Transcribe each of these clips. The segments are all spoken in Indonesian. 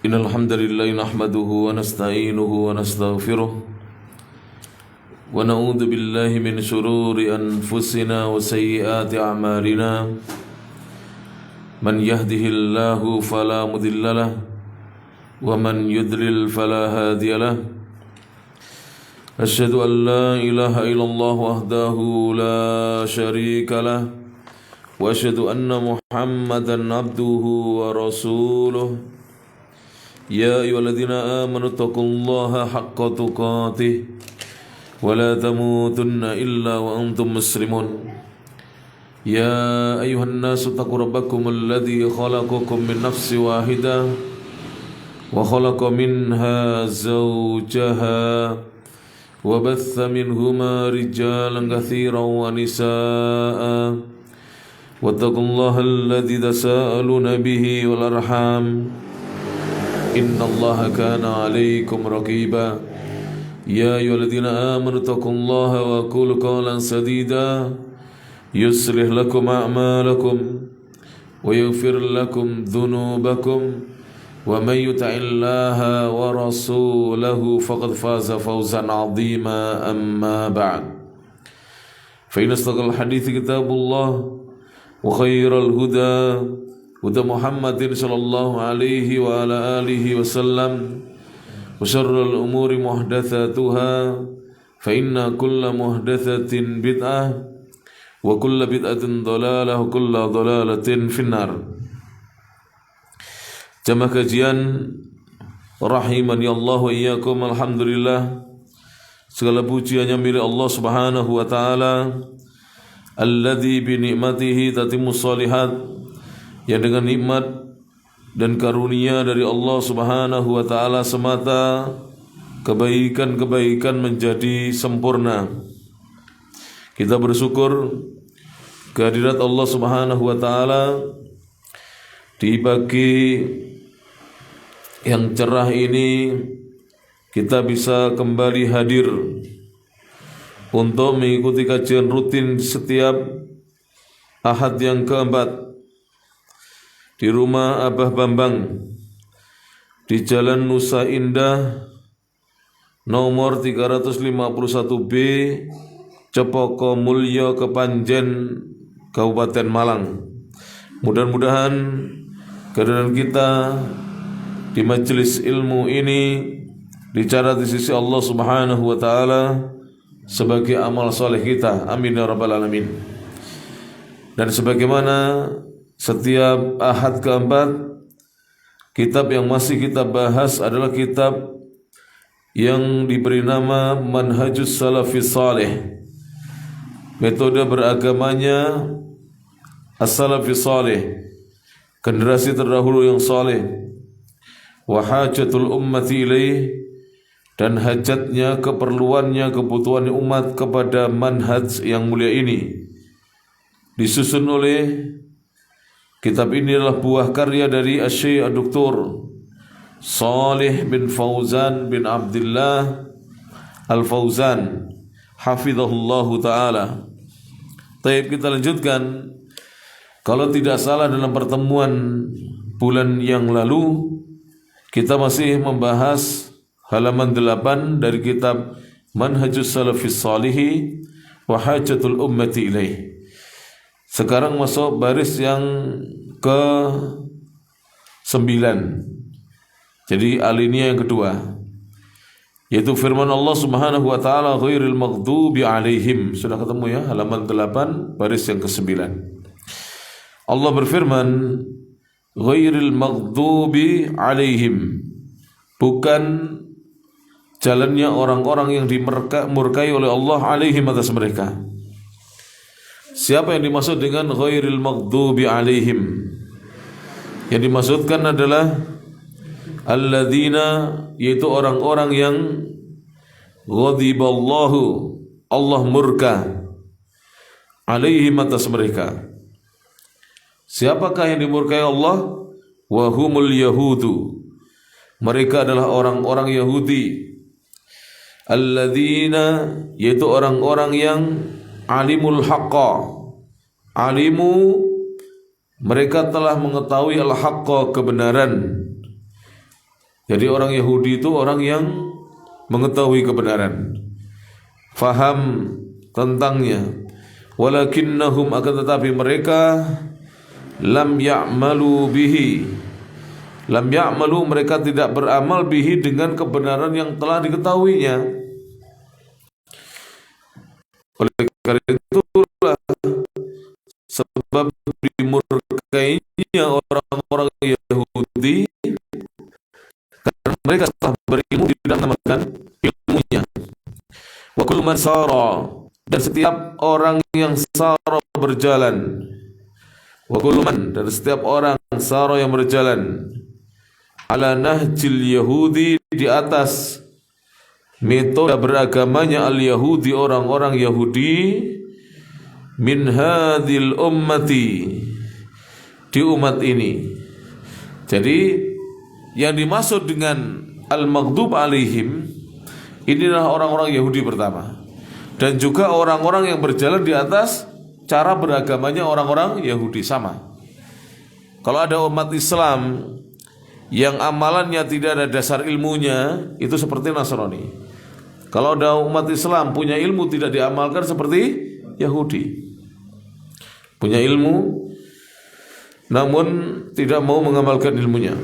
Innal hamdalillah nahmaduhu wa nasta'inuhu wa nastaghfiruh wa na'udzu billahi min shururi anfusina wa sayyiati a'malina man yahdihillahu fala mudhillalah wa man yudlil fala hadiyalah asyhadu an la ilaha illallah wahdahu la syarika lah wa asyhadu anna muhammadan abduhu wa rasuluh ya ayyuhalladzina amanu taqullaha haqqa tuqatih wa la tamutunna illa wa antum muslimun ya ayyuhan nasu taqu rabbakum alladzi khalaqakum min nafsin wahidah wa khalaqa minha zawjaha wa batha minhuma rijalan katsiran wa nisaa'a wattaqullaha alladzi tasaaluna bihi wal arham innallaha kana 'alaikum raqiba ya ayyuhalladzina amanu taqullaha wa qulu qawlan sadida yuslih lakum a'malakum wa yaghfir lakum dhunubakum wa may yuti'illaha wa rasulahu faqad faza fawzan 'azima amma ba'd fa inna asdaqal hadithi kitabullah wa khairal huda huda Muhammadin sallallahu alaihi wa ala alihi wasallam wa syarrul umuri muhdatsatuha fa inna kulla muhdatsatin bid'ah wa kulla bid'atin dhalalah wa kulla dhalalatin finnar. Jamaah kajian rahimani Allah wa iyyakum, alhamdulillah segala puji hanya milik Allah Subhanahu wa taala alladzi bi ni'matihi tatimmus shalihat, yang dengan nikmat dan karunia dari Allah Subhanahu wa taala semata kebaikan-kebaikan menjadi sempurna. Kita bersyukur kehadirat Allah Subhanahu wa taala di pagi yang cerah ini kita bisa kembali hadir untuk mengikuti kajian rutin setiap Ahad yang keempat di rumah Abah Bambang di Jalan Nusa Indah nomor 351B Cepoko Mulyo Kepanjen Kabupaten Malang. Mudah-mudahan kehadiran kita di majelis ilmu ini dicatat di sisi Allah Subhanahu wa taala sebagai amal soleh kita, amin ya rabbal alamin. Dan sebagaimana setiap Ahad keempat, kitab yang masih kita bahas adalah kitab yang diberi nama Manhajus Salafis Saleh, metode beragamanya As-Salafis Saleh, generasi terdahulu yang saleh, wa hajatul ummati ilaih, dan hajatnya, keperluannya, kebutuhan umat kepada manhaj yang mulia ini. Disusun oleh kitab ini adalah buah karya dari Asy-Syaikh Dr. Shalih bin Fauzan bin Abdullah Al-Fauzan hafizahullahu taala. Baik, kita lanjutkan. Kalau tidak salah dalam pertemuan bulan yang lalu kita masih membahas halaman 8 dari kitab Manhajus Salafis Salihi wa Hajatul Ummati Ilaih. Sekarang masuk baris yang ke-9. Jadi alinea yang kedua, yaitu firman Allah Subhanahu wa taala ghairil maghdubi alaihim. Sudah ketemu ya, halaman 8 baris yang ke-9. Allah berfirman ghairil maghdubi alaihim, bukan jalannya orang-orang yang dimurkai oleh Allah alaihim, atas mereka. Siapa yang dimaksud dengan ghairil maghdubi alaihim? Yang dimaksudkan adalah alladzina, yaitu orang-orang yang ghadiballahu, Allah murka, alaihim, atas mereka. Siapakah yang dimurkai Allah? Wa humul yahudu, mereka adalah orang-orang Yahudi. Alladzina, yaitu orang-orang yang alimul haqqa, alimu, mereka telah mengetahui al-haqqa, kebenaran, Jadi orang Yahudi itu orang yang mengetahui kebenaran, faham tentangnya. Walakinnahum, akan tetapi mereka lam ya'malu bihi. Lam ya'malu, mereka tidak beramal bihi, dengan kebenaran yang telah diketahuinya. Oleh karena itulah sebab dimurkainya orang-orang Yahudi, karena mereka setelah berilmu tidak mengamalkan ilmunya. Wa kullu man sara, dan setiap orang yang sara berjalan. Wa kullu man, dan setiap orang sara yang berjalan, ala nahjil Yahudi, di atas metode beragamanya al-Yahudi, orang-orang Yahudi, min hadhil ummati, di umat ini. Jadi yang dimaksud dengan al-maghdub alaihim, inilah orang-orang Yahudi pertama, dan juga orang-orang yang berjalan di atas cara beragamanya orang-orang Yahudi. Sama, kalau ada umat Islam yang amalannya tidak ada dasar ilmunya, itu seperti Nasrani. Kalau ada umat Islam punya ilmu tidak diamalkan, seperti Yahudi. Punya ilmu namun tidak mau mengamalkan ilmunya.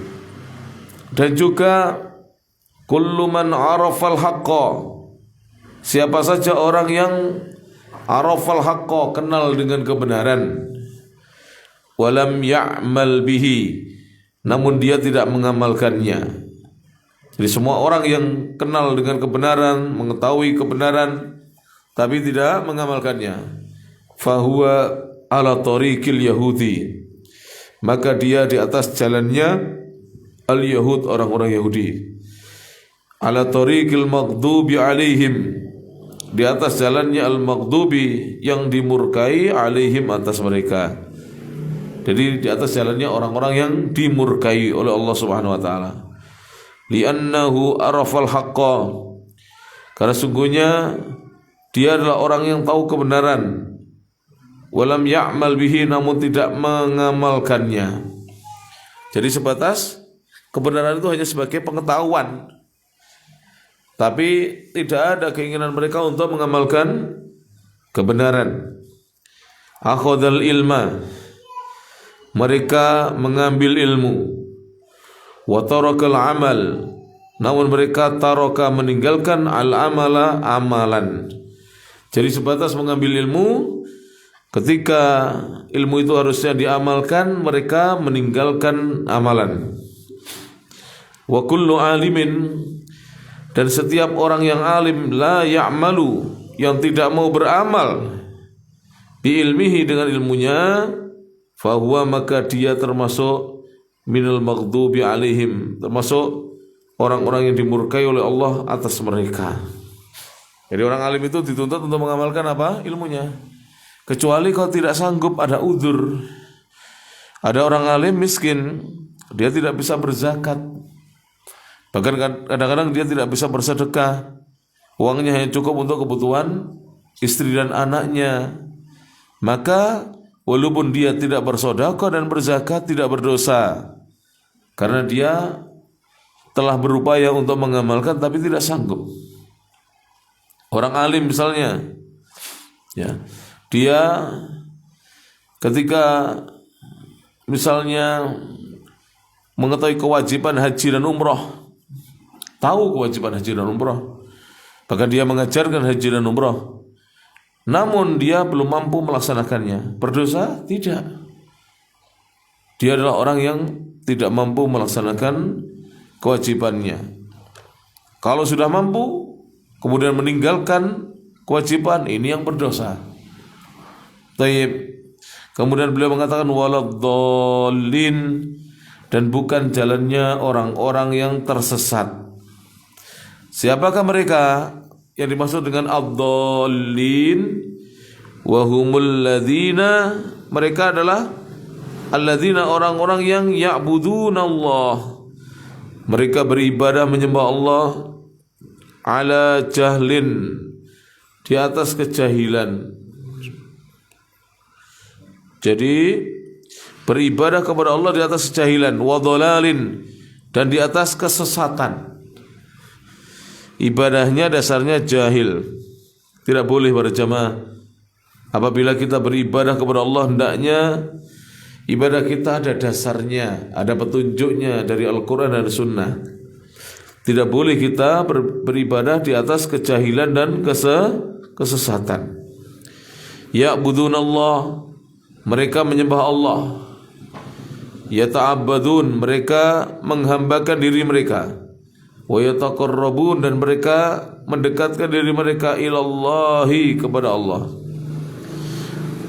Dan juga kullu man arafal haqqa, siapa saja orang yang arafal haqqa, kenal dengan kebenaran, walam ya'mal bihi, namun dia tidak mengamalkannya. Jadi semua orang yang kenal dengan kebenaran, mengetahui kebenaran, tapi tidak mengamalkannya, fahuwa ala tariqil yahudi, maka dia di atas jalannya al-yahud, orang-orang Yahudi. Ala tariqil maghdubi alaihim, di atas jalannya al-maghdubi, yang dimurkai, alaihim, atas mereka. Jadi di atas jalannya orang-orang yang dimurkai oleh Allah Subhanahu wa taala. Li'annahu arafal haqqa, karena sungguhnya dia adalah orang yang tahu kebenaran, walam ya'mal bihi, namun tidak mengamalkannya. Jadi sebatas kebenaran itu hanya sebagai pengetahuan, tapi tidak ada keinginan mereka untuk mengamalkan kebenaran. Akhadhal ilma, mereka mengambil ilmu. Wa tarakal amal, namun mereka taraka, meninggalkan, al-amala, amalan. Jadi sebatas mengambil ilmu, ketika ilmu itu harusnya diamalkan, mereka meninggalkan amalan. Wa kullu alimin, dan setiap orang yang alim, la ya'malu, yang tidak mau beramal, bi ilmihi, dengan ilmunya, fahuwa, maka dia termasuk minal maghdubi alaihim, termasuk orang-orang yang dimurkai oleh Allah atas mereka. Jadi orang alim itu dituntut untuk mengamalkan apa? Ilmunya. Kecuali kalau tidak sanggup, ada udzur. Ada orang alim miskin, dia tidak bisa berzakat, bahkan kadang-kadang dia tidak bisa bersedekah, uangnya hanya cukup untuk kebutuhan istri dan anaknya. Maka walaupun dia tidak bersedekah dan berzakat, tidak berdosa, karena dia telah berupaya untuk mengamalkan tapi tidak sanggup. Orang alim misalnya, ya, dia ketika misalnya mengetahui kewajiban haji dan umroh, tahu kewajiban haji dan umroh, bahkan dia mengajarkan haji dan umroh, namun dia belum mampu melaksanakannya, berdosa? Tidak. Dia adalah orang yang tidak mampu melaksanakan kewajibannya. Kalau sudah mampu kemudian meninggalkan kewajiban, ini yang berdosa. Taib. Kemudian beliau mengatakan waladhdallin, dan bukan jalannya orang-orang yang tersesat. Siapakah mereka? Yang dimaksud dengan ad-dhallin, wa humul ladzina, mereka adalah alladzina, orang-orang yang ya'buduna Allah, mereka beribadah menyembah Allah, ala jahlin, di atas kejahilan. Jadi beribadah kepada Allah di atas kejahilan, wa dhalalin, dan di atas kesesatan. Ibadahnya dasarnya jahil. Tidak boleh para jamaah, apabila kita beribadah kepada Allah, hendaknya ibadah kita ada dasarnya, ada petunjuknya dari Al-Quran dan Sunnah. Tidak boleh kita beribadah di atas kejahilan dan kesesatan. Ya'budunallah, mereka menyembah Allah. Yata'abbadun, mereka menghambakan diri mereka. Wa yataqarrabun, dan mereka mendekatkan diri mereka ilallahi, kepada Allah.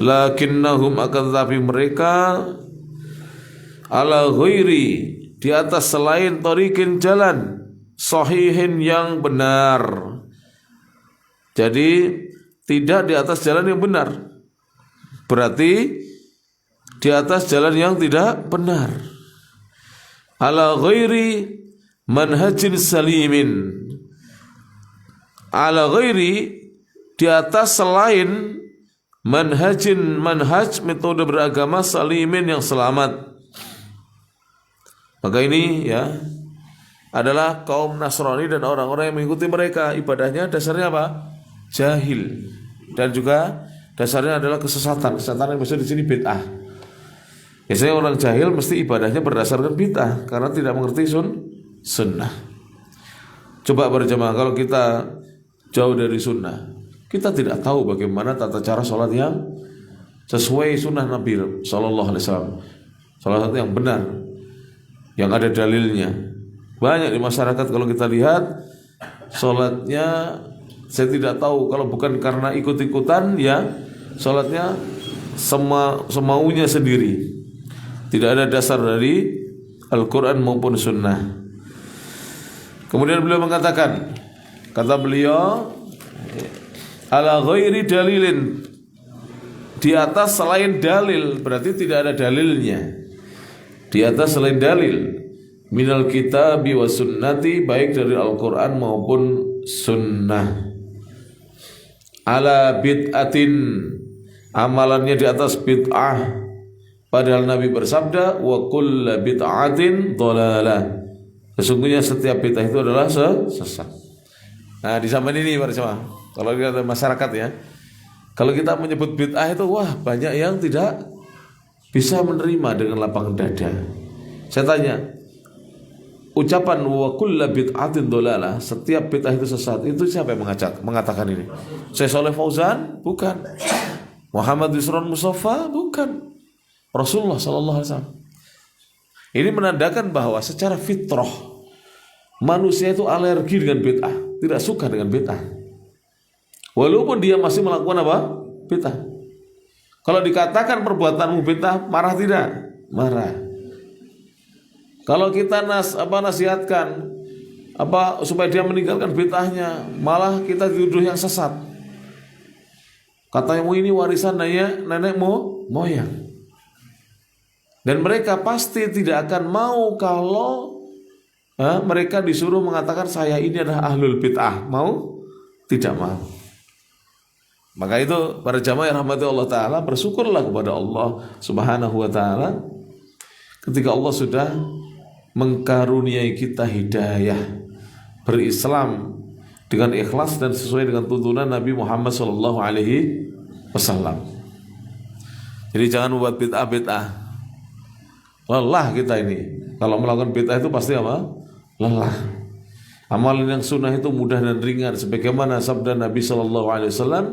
Lakinnahum, akan tetapi mereka ala ghairi, di atas selain tariqin, jalan sahihin, yang benar. Jadi tidak di atas jalan yang benar, berarti di atas jalan yang tidak benar. Ala ghairi manhajin salimin, ala ghairi, di atas selain manhaj, metode beragama, salimin, yang selamat. Maka ini ya adalah kaum Nasrani dan orang-orang yang mengikuti mereka. Ibadahnya dasarnya apa? Jahil, dan juga dasarnya adalah kesesatan. Kesesatan yang maksud di sini bid'ah. Biasanya orang jahil mesti ibadahnya berdasarkan bid'ah karena tidak mengerti sunnah. Coba berjamaah, kalau kita jauh dari sunnah, kita tidak tahu bagaimana tata cara sholat yang sesuai sunnah Nabi Sallallahu Alaihi Wasallam, salah satu yang benar, yang ada dalilnya. Banyak di masyarakat kalau kita lihat sholatnya, saya tidak tahu, kalau bukan karena ikut-ikutan ya, sholatnya semaunya sendiri, tidak ada dasar dari Al-Quran maupun Sunnah. Kemudian beliau mengatakan, kata beliau, ala ghairi dalilin, di atas selain dalil, berarti tidak ada dalilnya. Di atas selain dalil, minal kitabi wa sunnati, baik dari Al-Quran maupun Sunnah. Ala bid'atin, amalannya di atas bid'ah, padahal Nabi bersabda, wa kullu bid'atin dhalalah, sesungguhnya setiap bid'ah itu adalah sesat. Nah, di zaman ini para jemaah, kalau kita ada masyarakat ya, kalau kita menyebut bid'ah itu, wah, banyak yang tidak bisa menerima dengan lapang dada. Saya tanya, ucapan wa kullu bid'atin dhalalah, setiap bid'ah itu sesat, itu siapa yang mengatakan ini? Syekh Shalih Fauzan? Bukan. Muhammad Yusron Mustafa? Bukan. Rasulullah sallallahu alaihi wasallam. Ini menandakan bahwa secara fitrah manusia itu alergi dengan bid'ah, tidak suka dengan bid'ah. Walaupun dia masih melakukan apa? Bid'ah. Kalau dikatakan perbuatanmu bid'ah, marah tidak? Marah. Kalau kita nasihatkan supaya dia meninggalkan bid'ahnya, malah kita dituduh yang sesat. Katanya ini warisan nenek moyang. Dan mereka pasti tidak akan mau kalau mereka disuruh mengatakan saya ini adalah ahlul bid'ah. Mau? Tidak mau. Maka itu para jamaah yang rahmati Allah Ta'ala, bersyukurlah kepada Allah Subhanahu Wa Ta'ala ketika Allah sudah mengkaruniai kita hidayah berislam dengan ikhlas dan sesuai dengan tuntunan Nabi Muhammad Sallallahu Alaihi Wasallam. Jadi jangan membuat bid'ah. Lelah kita ini. Kalau melakukan bid'ah itu pasti apa? Lelah. Amalan yang sunnah itu mudah dan ringan, sebagaimana sabda Nabi Sallallahu Alaihi Wasallam,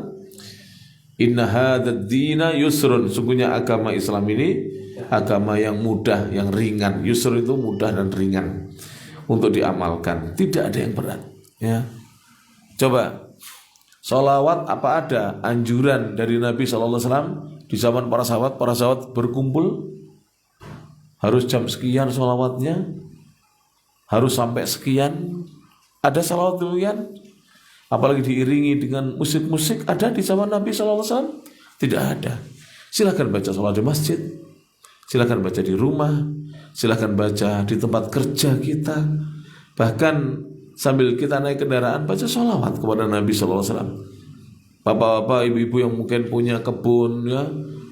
inna hadzal dina yusrun, sungguhnya agama Islam ini agama yang mudah, yang ringan. Yusr itu mudah dan ringan untuk diamalkan, tidak ada yang berat. Ya, coba sholawat, apa ada anjuran dari Nabi Sallallahu Alaihi Wasallam di zaman para sahabat berkumpul harus jam sekian sholawatnya, harus sampai sekian. Ada sholawat demikian? Apalagi diiringi dengan musik-musik, ada di zaman Nabi Sallallahu Alaihi Wasallam? Tidak ada. Silakan baca sholawat di masjid, silakan baca di rumah, silakan baca di tempat kerja kita, bahkan sambil kita naik kendaraan baca sholawat kepada Nabi Sallallahu Alaihi Wasallam. Bapak-bapak, ibu-ibu yang mungkin punya kebun ya,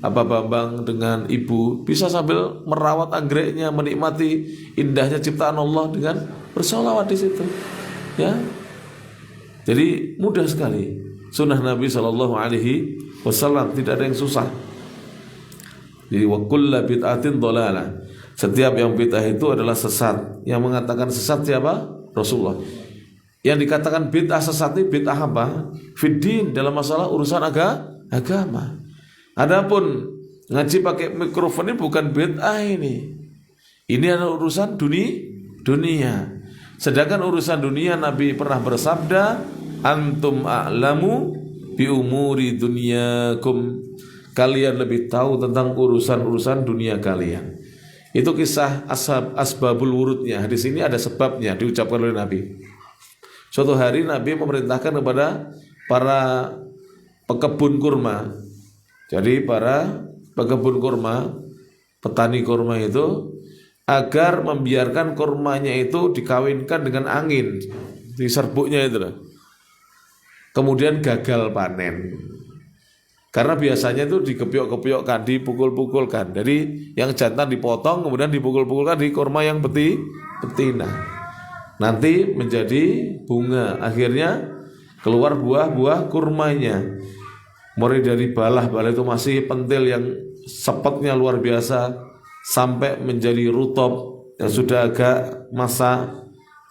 Abah Bambang dengan ibu bisa sambil merawat anggreknya, menikmati indahnya ciptaan Allah dengan bersolawat di situ. Ya, jadi mudah sekali. Sunnah Nabi Shallallahu Alaihi Wasallam tidak ada yang susah. Jadi wa kullu bid'atin dhalalah. Setiap yang bid'ah itu adalah sesat. Yang mengatakan sesat siapa? Rasulullah. Yang dikatakan bid'ah sesat itu bid'ah apa? Fiddin, dalam masalah urusan agama. Adapun ngaji pakai mikrofon ini bukan bid'ah ini. Ini adalah urusan dunia. Sedangkan urusan dunia Nabi pernah bersabda, antum a'lamu bi umuri dunyakum. Kalian lebih tahu tentang urusan-urusan dunia kalian. Itu kisah asbabul wurudnya. Di sini ada sebabnya diucapkan oleh Nabi. Suatu hari Nabi memerintahkan kepada para pekebun kurma. Jadi para pekebun kurma, petani kurma itu agar membiarkan kurmanya itu dikawinkan dengan angin, diserbuknya itu loh. Kemudian gagal panen. Karena biasanya itu dikepiok-kepiokkan, dipukul-pukulkan. Jadi yang jantan dipotong, kemudian dipukul-pukulkan di kurma yang betina. Nanti menjadi bunga. Akhirnya keluar buah-buah kurmanya. Mulai dari balah itu masih pentil yang sepetnya luar biasa, sampai menjadi rutop yang sudah agak masak,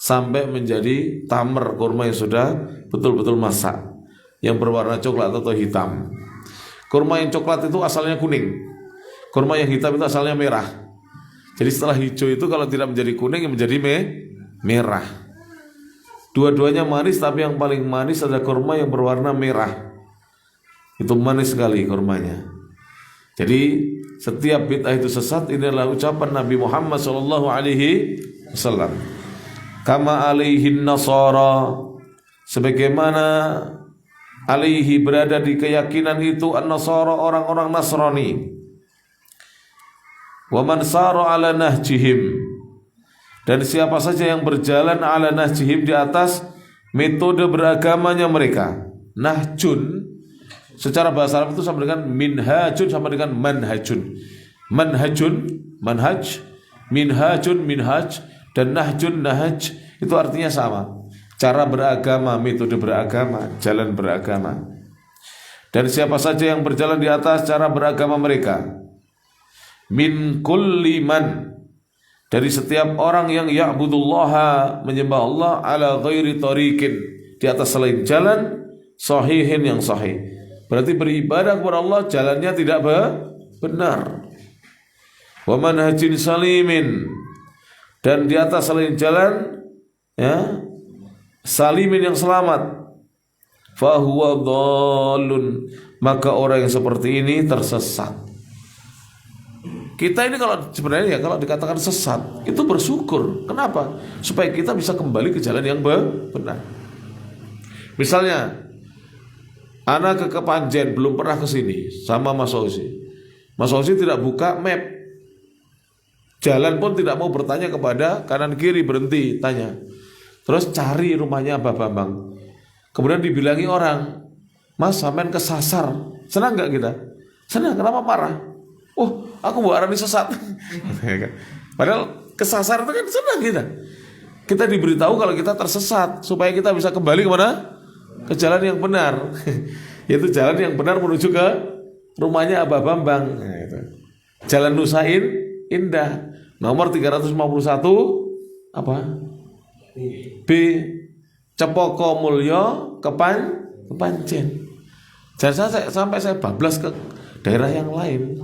sampai menjadi tamer kurma yang sudah betul-betul masak, yang berwarna coklat atau hitam. Kurma yang coklat itu asalnya kuning, kurma yang hitam itu asalnya merah. Jadi setelah hijau itu kalau tidak menjadi kuning, menjadi merah. Dua-duanya manis, tapi yang paling manis ada kurma yang berwarna merah. Itu manis sekali kurmanya. Jadi setiap bid'ah itu sesat. Ini adalah ucapan Nabi Muhammad SAW. Kama alaihin nasara, sebagaimana alaihi berada di keyakinan itu an-nasara, orang-orang Nasrani. Wa man sara ala nahjihim, dan siapa saja yang berjalan ala nahjihim, di atas metode beragamanya mereka. Nahjun secara bahasa Arab itu sama dengan minhajun, sama dengan manhajun. Manhajun, manhaj, minhajun, minhaj, dan nahjun, nahaj, itu artinya sama. Cara beragama, metode beragama, jalan beragama. Dan siapa saja yang berjalan di atas cara beragama mereka. Min kulli man, dari setiap orang yang ya'budullaha, menyembah Allah, ala ghairi tariqin, di atas selain jalan, sahihin, yang sahih. Berarti beribadah kepada Allah jalannya tidak benar. Wa manhajin salimin, dan di atas selain jalan, ya, salimin, yang selamat. Fahuwa dhalun, maka orang yang seperti ini tersesat. Kita ini kalau sebenarnya ya, kalau dikatakan sesat itu bersyukur. Kenapa? Supaya kita bisa kembali ke jalan yang benar. Misalnya anak ke Kepanjen, belum pernah ke sini sama Mas Ozi. Mas Ozi tidak buka map. Jalan pun tidak mau bertanya kepada kanan kiri, berhenti tanya. Terus cari rumahnya Abah Bambang. Kemudian dibilangi orang, "Mas, sampean kesasar." Senang enggak kita? Senang. Kenapa marah? "Oh, aku buat orang ini sesat." Padahal kesasar itu kan senang kita. Kita diberitahu kalau kita tersesat supaya kita bisa kembali kemana? Ke jalan yang benar. Yaitu jalan yang benar menuju ke rumahnya Abah Bambang. Nah, itu. Jalan Nusain Indah, nomor 351 apa? B. Cepoko Mulyo Kepanjen. Jangan sampai saya bablas ke daerah yang lain.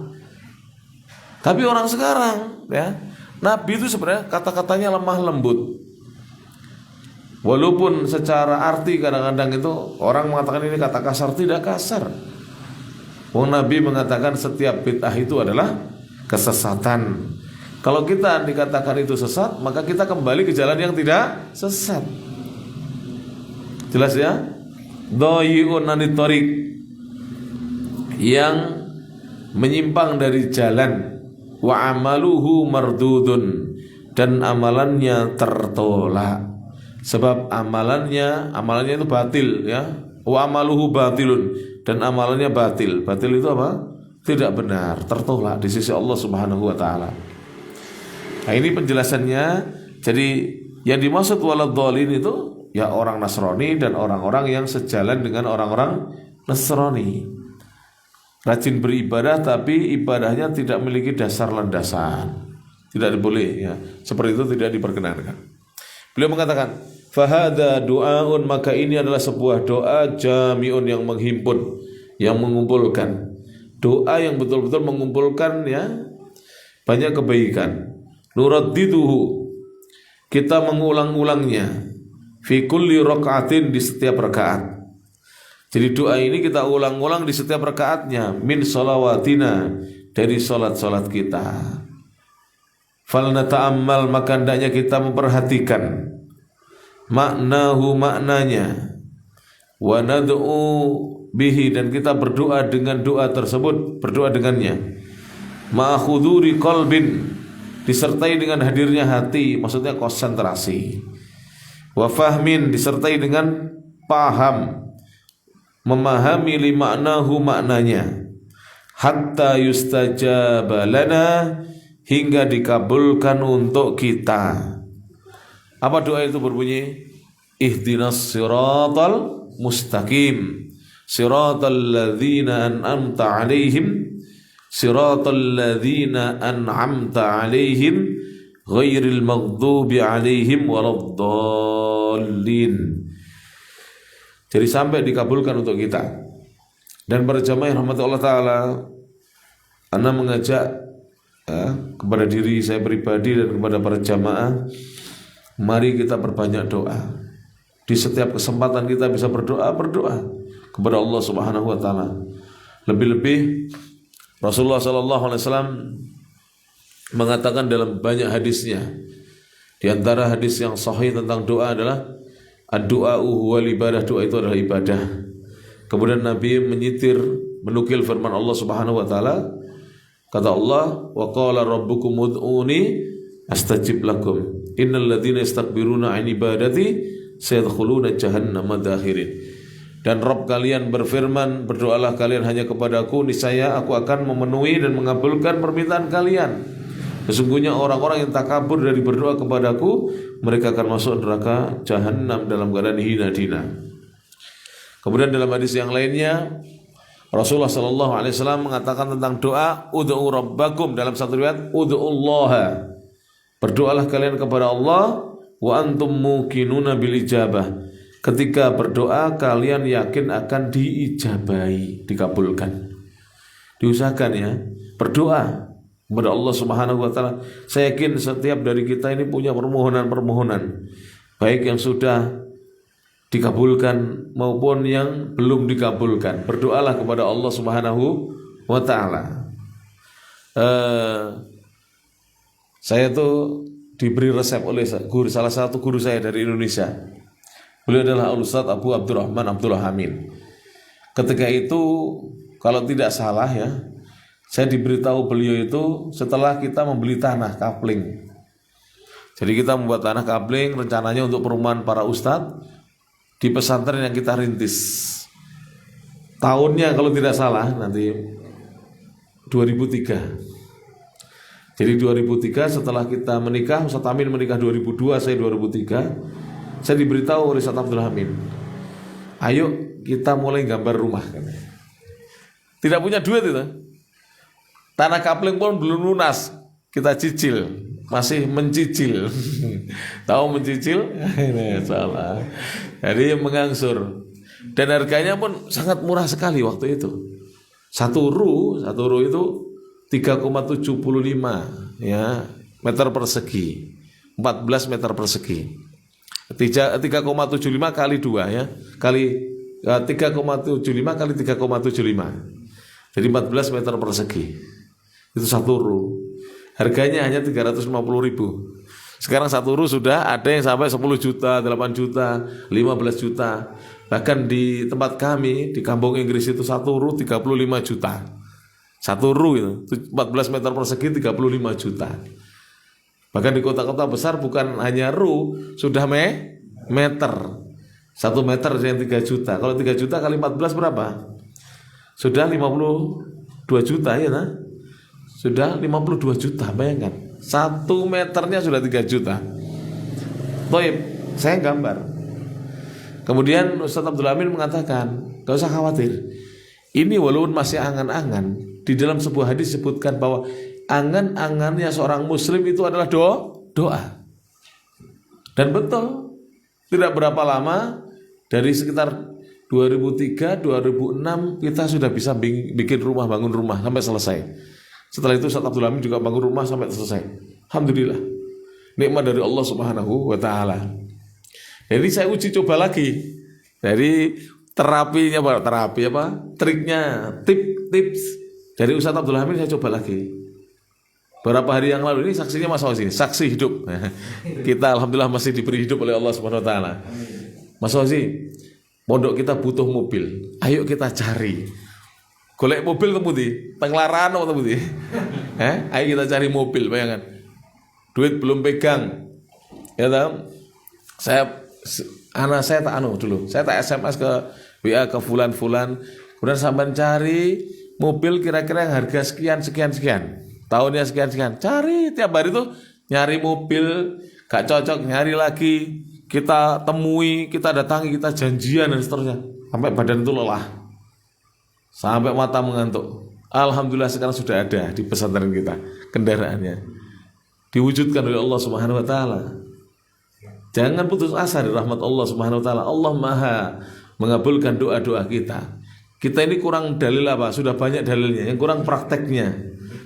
Tapi orang sekarang, ya, Nabi itu sebenarnya kata-katanya lemah lembut. Walaupun secara arti kadang-kadang itu orang mengatakan ini kata kasar, tidak kasar. Wong Nabi mengatakan setiap bid'ah itu adalah kesesatan. Kalau kita dikatakan itu sesat, maka kita kembali ke jalan yang tidak sesat. Jelas ya? Dhayyun anit thariq, yang menyimpang dari jalan. Wa amaluhu mardudun, dan amalannya tertolak. Sebab amalannya itu batil, ya. Wa amaluhu batilun, dan amalannya batil. Batil itu apa? tidak benar, tertolak di sisi Allah Subhanahu wa taala. Nah, ini penjelasannya. Jadi yang dimaksud waladhdallin itu ya orang Nasrani dan orang-orang yang sejalan dengan orang-orang Nasrani. Rajin beribadah tapi ibadahnya tidak memiliki dasar landasan. Tidak boleh ya. Seperti itu tidak diperkenankan. Beliau mengatakan, "Fahada du'aun," maka ini adalah sebuah doa jami'un yang menghimpun, yang mengumpulkan. Doa yang betul-betul mengumpulkan ya banyak kebaikan. Nuraddiduhu, kita mengulang-ulangnya fi kulli raka'atin, di setiap rakaat. Jadi doa ini kita ulang-ulang di setiap rakaatnya, min shalawatina, dari salat-salat kita. Fal nata'ammal, maka hendaknya kita memperhatikan maknahu, maknanya, wa nad'u bihi, dan kita berdoa dengan doa tersebut, berdoa dengannya, ma'khuduri qalbin, disertai dengan hadirnya hati, maksudnya konsentrasi, wa fahmin, disertai dengan paham, memahami li maknahu, maknanya, hatta yustajaba lana, hingga dikabulkan untuk kita. Apa doa itu berbunyi? Ihdinas siratal mustaqim, siratal ladzina an'amta alaihim, siratal ladzina an'amta alaihim, ghairil maghdubi alaihim waladdallin. Jadi sampai dikabulkan untuk kita. Dan para jamaah rahmat Allah taala, ana mengajak kepada diri saya pribadi dan kepada para jamaah, mari kita perbanyak doa. Di setiap kesempatan kita bisa berdoa kepada Allah Subhanahu wa taala. Lebih-lebih Rasulullah sallallahu alaihi wasallam mengatakan dalam banyak hadisnya. Di antara hadis yang sahih tentang doa adalah ad-du'a'u huwal ibadah, doa itu adalah ibadah. Kemudian Nabi menukil firman Allah Subhanahu wa taala, kata Allah, wa qala rabbukum ud'uni astajib lakum innal ladzina yastakbiruna 'an ibadati sayadkhuluna jahannama dakhirin. Dan Rabb kalian berfirman, berdoalah kalian hanya kepadaku, niscaya aku akan memenuhi dan mengabulkan permintaan kalian. Sesungguhnya orang-orang yang takabur dari berdoa kepadaku, mereka akan masuk neraka jahannam dalam keadaan hina-hina. Kemudian dalam hadis yang lainnya Rasulullah sallallahu alaihi wasallam mengatakan tentang doa, ud'u rabbakum, dalam satu riwayat ud'ullaha, berdoalah kalian kepada Allah, wa antum muqinuna bil ijabah, ketika berdoa kalian yakin akan diijabahi, dikabulkan. Diusahakan ya, berdoa kepada Allah Subhanahu wa taala. Saya yakin setiap dari kita ini punya permohonan-permohonan, baik yang sudah dikabulkan maupun yang belum dikabulkan. Berdoalah kepada Allah Subhanahu wa taala. Saya tuh diberi resep oleh salah satu guru saya dari Indonesia. Beliau adalah Al-Ustaz Abu Abdurrahman Abdullah Amin. Ketika itu kalau tidak salah ya, saya diberitahu beliau itu setelah kita membeli tanah kapling. Jadi kita membuat tanah kapling rencananya untuk perumahan para ustadz di pesantren yang kita rintis. Tahunnya kalau tidak salah nanti 2003. Jadi 2003 setelah kita menikah, Ustaz Amin menikah 2002, saya 2003. Saya diberitahu oleh Ustaz Abdul Hamid, ayo kita mulai gambar rumah. Tidak punya duit itu. Tanah kapling pun belum lunas, kita cicil, masih mencicil. Tahu mencicil? Ini salah. Jadi mengangsur. Dan harganya pun sangat murah sekali waktu itu. Satu ru itu 3,75 ya, meter persegi. 14 meter persegi. 3,75 kali 2 ya. Kali 3,75 kali 3,75. Jadi 14 meter persegi. Itu satu ru. Harganya hanya 350.000. Sekarang satu ru sudah ada yang sampai 10 juta, 8 juta, 15 juta. Bahkan di tempat kami di Kampung Inggris itu satu ru 35 juta. Satu ru itu 14 meter persegi 35 juta. Bahkan di kota-kota besar bukan hanya ru, sudah meter. 1 meter yang 3 juta. Kalau 3 juta kali 14 berapa? Sudah 52 2 juta ya nah? Sudah 52 juta, bayangkan 1 meternya sudah 3 juta. Toib, saya gambar. Kemudian Ustaz Abdul Amin mengatakan, gak usah khawatir, ini walaupun masih angan-angan, di dalam sebuah hadis disebutkan bahwa angan-angannya seorang muslim itu adalah doa. Dan betul, tidak berapa lama, dari sekitar 2003, 2006 kita sudah bisa bikin rumah, bangun rumah sampai selesai. Setelah itu Ustaz Abdul Amin juga bangun rumah sampai selesai. Alhamdulillah, nikmat dari Allah Subhanahu wa Ta'ala. Jadi saya uji coba lagi. Jadi triknya, tips dari Ustaz Abdul Hamid saya coba lagi. Beberapa hari yang lalu, ini saksinya Mas Fauzi, saksi hidup. Kita alhamdulillah masih diberi hidup oleh Allah Subhanahu wa Ta'ala. Mas Fauzi, pondok kita butuh mobil. Ayo kita cari. Golek mobil kemudian, Tenglaran atau kemudian. Ayo kita cari mobil, bayangkan. Duit belum pegang. Ya tahu? Saya tak dulu. Saya tak SMS ke WA ke fulan. Kemudian sampai cari mobil kira-kira yang harga sekian. Tahunnya sekian. Cari tiap hari tuh nyari mobil, gak cocok, nyari lagi. Kita temui, kita datangi, kita janjian dan seterusnya. Sampai badan itu lelah. Sampai mata mengantuk. Alhamdulillah sekarang sudah ada di pesantren kita kendaraannya. Diwujudkan oleh Allah Subhanahu wa Ta'ala. Jangan putus asa dari rahmat Allah Subhanahu wa Ta'ala. Allah Maha mengabulkan doa-doa kita. Kita ini kurang dalil apa? Sudah banyak dalilnya, yang kurang prakteknya.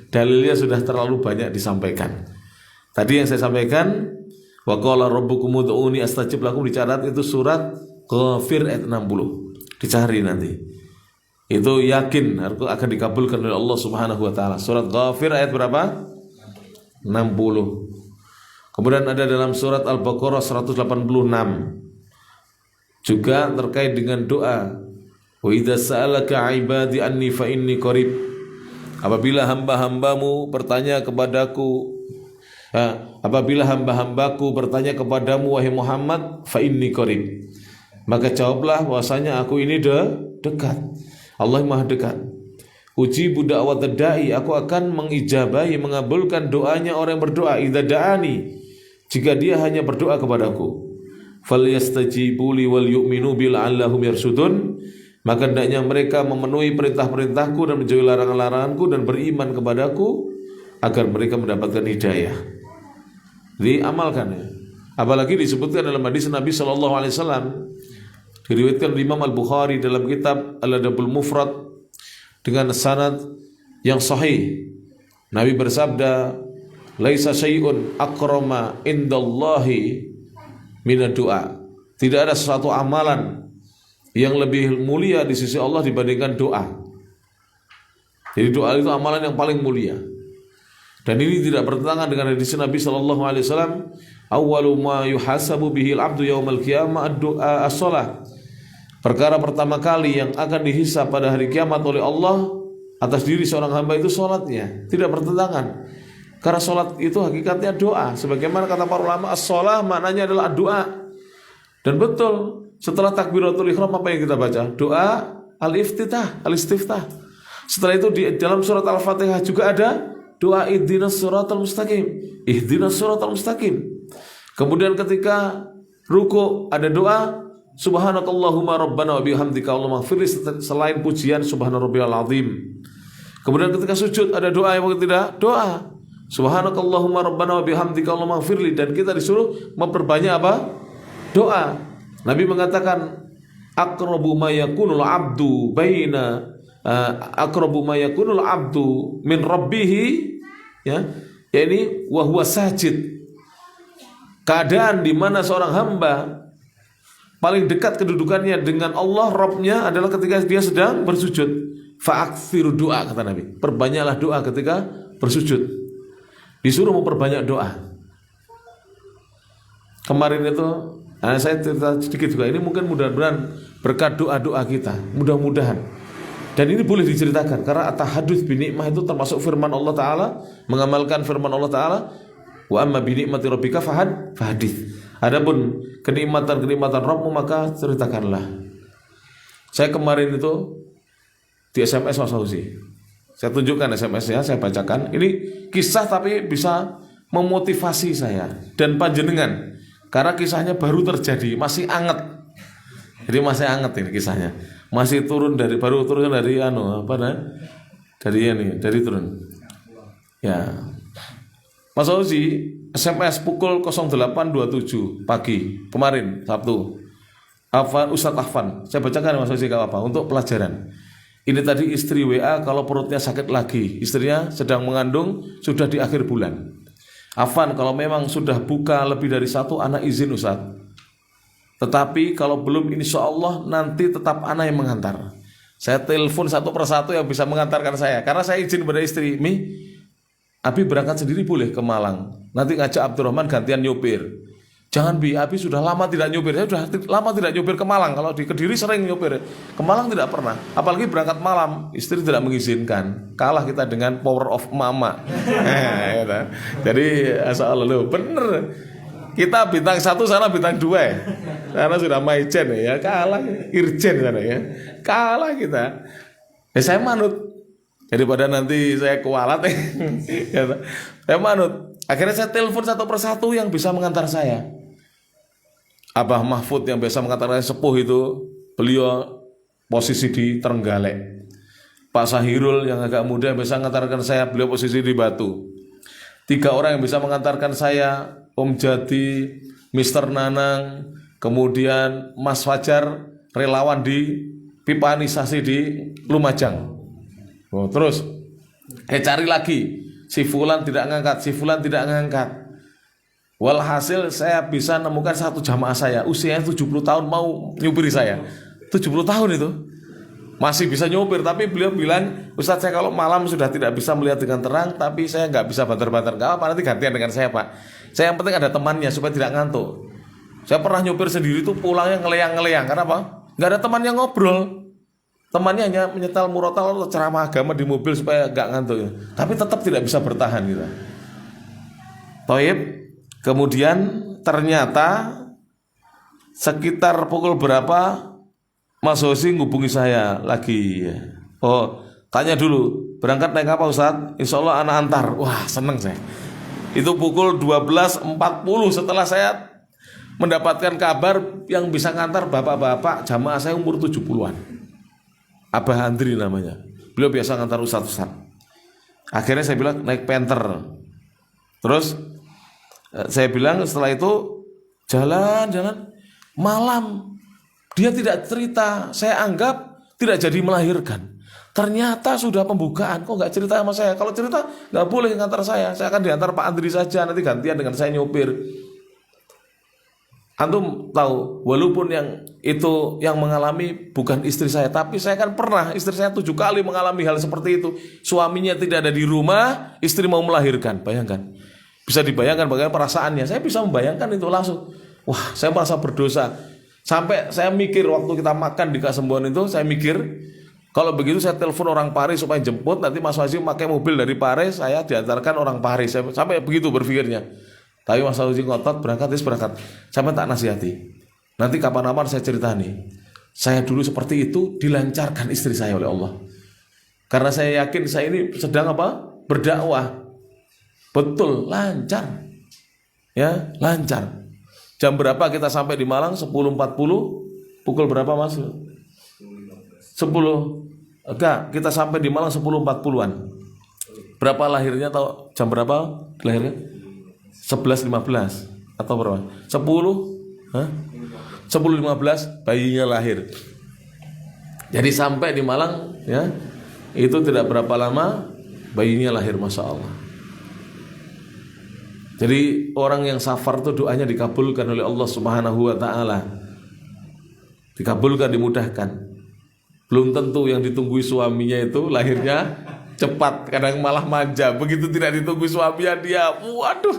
Dalilnya sudah terlalu banyak disampaikan. Tadi yang saya sampaikan, wa qala rabbukum ud'uni astajib lakum, dicatat itu surat Ghafir ayat 60. Dicari nanti. Itu yakin akan dikabulkan oleh Allah Subhanahu wa Ta'ala. Surat Ghafir ayat berapa? 60. Kemudian ada dalam surat Al-Baqarah 186 juga terkait dengan doa. Wa idza sa'alaka 'ibadi anni fa inni qarib. Apabila hamba-hambamu bertanya kepadaku, apabila hamba-hambaku bertanya kepadamu wahai Muhammad, fa inni qarib. Maka jawablah bahwasanya aku ini dekat. Allah Maha dekat. Ujibu da'wat da'i, aku akan mengijabahi, mengabulkan doanya orang yang berdoa. Idza da'ani, jika dia hanya berdoa kepadaku. Falyastajibu li wal yu'minu bil 'allahum yarsudun, maka hendaknya mereka memenuhi perintah-perintahku dan menjauhi larangan-laranganku dan beriman kepadaku agar mereka mendapatkan hidayah. Diamalkan ya. Apalagi disebutkan dalam hadis Nabi sallallahu alaihi wasallam, diriwayatkan oleh Imam Al-Bukhari dalam kitab Al-Adabul Mufrad dengan sanad yang sahih. Nabi bersabda, laisa syai'un akrama indallahi minad du'a. Tidak ada sesuatu amalan yang lebih mulia di sisi Allah dibandingkan doa. Jadi doa itu amalan yang paling mulia. Dan ini tidak bertentangan dengan hadis Nabi sallallahu alaihi wasallam, awwalu ma yuhasabu bihil abdu yaumal qiyamah ad-du'a as-shalah. Perkara pertama kali yang akan dihisab pada hari kiamat oleh Allah atas diri seorang hamba itu salatnya. Tidak bertentangan. Karena salat itu hakikatnya doa. Sebagaimana kata para ulama, as-shalah maknanya adalah doa. Dan betul, setelah takbiratul ihram apa yang kita baca? Doa al-istiftah. Setelah itu di dalam surat Al-Fatihah juga ada doa ihdinas siratal mustaqim. Kemudian ketika ruku ada doa subhanakallahumma rabbana wa bihamdika Allahumma ighfirli, selain pujian subhana rabbiyal azim. Kemudian ketika sujud ada doa yang tidak? Doa subhanakallahumma rabbana wa bihamdika Allahumma ighfirli, dan kita disuruh memperbanyak apa? Doa. Nabi mengatakan aqrabu ma yakunul abdu min rabbih, ya, yakni wa huwa sajid. Keadaan di mana seorang hamba paling dekat kedudukannya dengan Allah Rabbnya adalah ketika dia sedang bersujud. Fa'aktsiru doa, kata Nabi. Perbanyaklah doa ketika bersujud. Disuruh memperbanyak doa. Kemarin itu saya cerita sedikit juga. Ini mungkin mudah-mudahan berkat doa-doa kita. Mudah-mudahan. Dan ini boleh diceritakan karena at-tahadduts bi nikmah itu termasuk firman Allah Ta'ala, mengamalkan firman Allah Ta'ala, wa amma bi nikmati rabbika fahadits. Adapun kenikmatan-kenikmatan Rabbmu maka ceritakanlah. Saya kemarin itu di SMS Mas Fauzi, Saya tunjukkan SMS-nya, saya bacakan. Ini kisah tapi bisa memotivasi saya dan panjenengan. Karena kisahnya baru terjadi, masih anget. Jadi masih anget ini kisahnya. Masih baru turun dari dari turun. Ya. Mas Fauzi, SMS pukul 08.27 pagi kemarin Sabtu. Ustadz Afan, saya bacakan Mas Fauzi apa untuk pelajaran. Ini tadi istri WA kalau perutnya sakit lagi, istrinya sedang mengandung sudah di akhir bulan. Afan, kalau memang sudah buka lebih dari 1 anak izin Ustadz. Tetapi kalau belum insya Allah nanti tetap anak yang mengantar. Saya telepon satu persatu yang bisa mengantarkan saya. Karena saya izin pada istri, Abi berangkat sendiri boleh ke Malang. Nanti ngajak Abdurrahman gantian nyopir. Jangan Abi sudah lama tidak nyopir. Saya sudah lama tidak nyopir ke Malang. Kalau di Kediri sering nyopir, ke Malang tidak pernah. Apalagi berangkat malam, istri tidak mengizinkan. Kalah kita dengan power of mama. Jadi asal lu bener. Kita bintang 1 sana bintang 2 ya. Karena sudah maijen ya, kalah irjen sana ya. Kalah kita. Ya saya manut. Daripada nanti saya kualat saya manut. Akhirnya saya telepon satu persatu yang bisa mengantar saya. Abah Mahfud yang biasa mengantar saya sepuh itu, beliau posisi di Trenggalek. Pak Sahirul yang agak muda yang bisa mengantarkan saya, beliau posisi di Batu. 3 orang yang bisa mengantarkan saya, Om Jati, Mr. Nanang, kemudian Mas Fajar, relawan di pipanisasi di Lumajang. Terus cari lagi, si Fulan tidak ngangkat. Walhasil saya bisa nemukan 1 jamaah saya, usianya 70 tahun mau nyupiri saya. 70 tahun itu masih bisa nyupir, tapi beliau bilang, Ustadz saya kalau malam sudah tidak bisa melihat dengan terang, tapi saya nggak bisa banter-banter. Nggak apa, nanti gantian dengan saya Pak. Saya yang penting ada temannya supaya tidak ngantuk. Saya pernah nyupir sendiri tuh pulangnya ngeleyang-ngeleyang. Karena apa? Nggak ada teman yang ngobrol. Temannya hanya menyetel murotal atau ceramah agama di mobil supaya nggak ngantuk. Tapi tetap tidak bisa bertahan gitu. Toib. Kemudian ternyata sekitar pukul berapa Mas Hosi ngubungi saya lagi. Oh, tanya dulu, berangkat naik apa Ustadz? Insya Allah anak antar. Wah, seneng saya. Itu pukul 12.40 setelah saya mendapatkan kabar yang bisa ngantar bapak-bapak jamaah saya umur 70-an. Abah Andri namanya. Beliau biasa ngantar Ustadz. Akhirnya saya bilang naik Panther. Terus saya bilang setelah itu jalan-jalan malam. Dia tidak cerita, saya anggap tidak jadi melahirkan. Ternyata sudah pembukaan, kok nggak cerita sama saya? Kalau cerita nggak boleh ngantar saya akan diantar Pak Andri saja, nanti gantian dengan saya nyopir. Antum tahu, walaupun yang itu yang mengalami bukan istri saya, tapi saya kan pernah, istri saya 7 kali mengalami hal seperti itu. Suaminya tidak ada di rumah, istri mau melahirkan, bayangkan. Bisa dibayangkan bagaimana perasaannya. Saya bisa membayangkan itu langsung. Wah, saya merasa berdosa. Sampai saya mikir waktu kita makan di Kasembuhan itu, saya mikir kalau begitu saya telepon orang Paris supaya jemput, nanti Mas Fauzi pakai mobil dari Paris, saya diantarkan orang Paris. Sampai begitu berpikirnya. Tapi Mas Fauzi ngotot berangkat. Sampai tak nasihati. Nanti kapan-kapan saya cerita nih. Saya dulu seperti itu dilancarkan istri saya oleh Allah. Karena saya yakin saya ini sedang berdakwah. Betul, lancar. Ya, lancar. Jam berapa kita sampai di Malang? 10.40. Pukul berapa Mas? 10. Enggak, kita sampai di Malang 10.40-an. Berapa lahirnya tahu? Jam berapa lahirnya? 11.15 atau berapa? 10? 10.15 bayinya lahir. Jadi sampai di Malang ya, itu tidak berapa lama bayinya lahir, Masya Allah. Jadi orang yang safar itu doanya dikabulkan oleh Allah Subhanahu wa Ta'ala. Dikabulkan, dimudahkan. Belum tentu yang ditunggui suaminya itu lahirnya cepat, kadang malah manja. Begitu tidak ditunggu suaminya, dia waduh,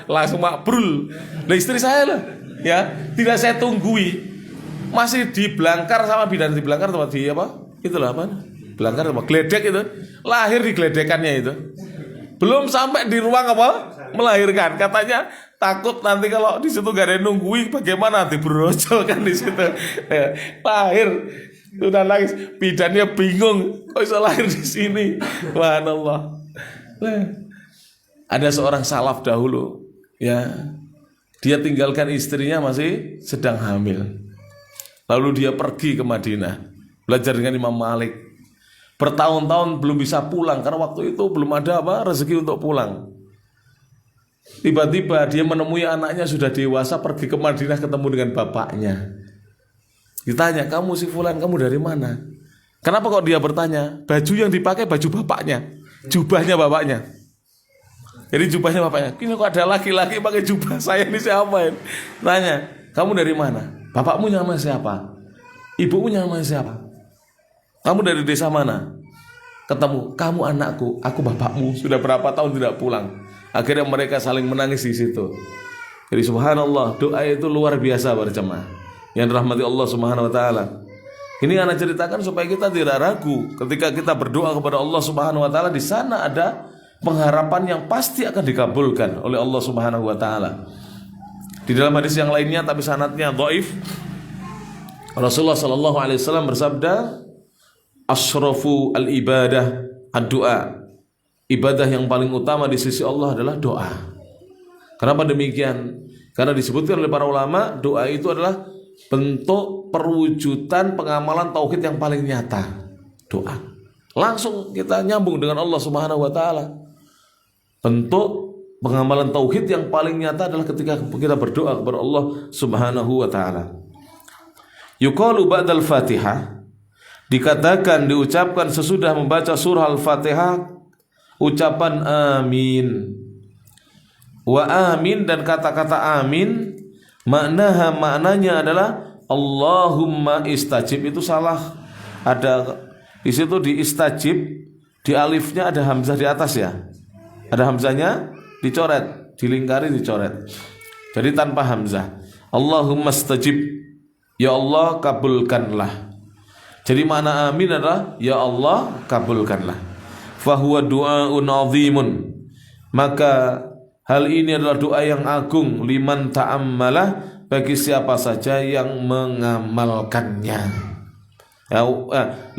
langsung makbrul. Nah istri saya lah, ya tidak saya tunggui, masih dibelangkar sama bidan, dibelangkar sama di itulah belangkar sama geledek itu, lahir di geledekannya itu. Belum sampai di ruang melahirkan, katanya takut nanti kalau di situ gak ada yang nunggui, bagaimana dibrojol kan di situ. Lahir Sudah nangis, bidannya bingung, kok bisa lahir di sini. Subhanallah. Ada seorang salaf dahulu, ya, dia tinggalkan istrinya masih sedang hamil. Lalu dia pergi ke Madinah, belajar dengan Imam Malik. Bertahun-tahun belum bisa pulang karena waktu itu belum ada rezeki untuk pulang. Tiba-tiba dia menemui anaknya sudah dewasa, pergi ke Madinah ketemu dengan bapaknya. Ditanya, kamu si Fulan, kamu dari mana? Kenapa kok dia bertanya? Baju yang dipakai baju bapaknya, jubahnya bapaknya. Jadi jubahnya bapaknya. Ini kok ada laki-laki pakai jubah, saya ini siapa? Tanya, kamu dari mana? Bapakmu namanya siapa? Ibumu namanya siapa? Kamu dari desa mana? Ketemu, kamu anakku, aku bapakmu. Sudah berapa tahun tidak pulang? Akhirnya mereka saling menangis di situ. Jadi subhanallah, doa itu luar biasa berjemaah yang dirahmati Allah Subhanahu wa taala. Ini anak ceritakan supaya kita tidak ragu ketika kita berdoa kepada Allah Subhanahu wa taala, di sana ada pengharapan yang pasti akan dikabulkan oleh Allah Subhanahu wa taala. Di dalam hadis yang lainnya tapi sanadnya dhaif, Rasulullah sallallahu alaihi wasallam bersabda, "Asrafu al-ibadah ad-du'a." Ibadah yang paling utama di sisi Allah adalah doa. Kenapa demikian? Karena disebutkan oleh para ulama, doa itu adalah bentuk perwujudan pengamalan tauhid yang paling nyata. Doa. Langsung kita nyambung dengan Allah Subhanahu wa taala. Bentuk pengamalan tauhid yang paling nyata adalah ketika kita berdoa kepada Allah Subhanahu wa taala. Yuqalu ba'dal Fatihah, dikatakan, diucapkan sesudah membaca surah Al-Fatihah, ucapan amin. Wa amin, dan kata-kata amin maknanya adalah Allahumma istajib. Itu salah, ada di situ di istajib, di alifnya ada hamzah di atas ya. Ada hamzahnya dicoret, dilingkari dicoret. Jadi tanpa hamzah. Allahumma istajib, ya Allah kabulkanlah. Jadi makna amin adalah ya Allah kabulkanlah. Fahuwa du'aun azimun, maka hal ini adalah doa yang agung, liman ta'ammalah, bagi siapa saja yang mengamalkannya.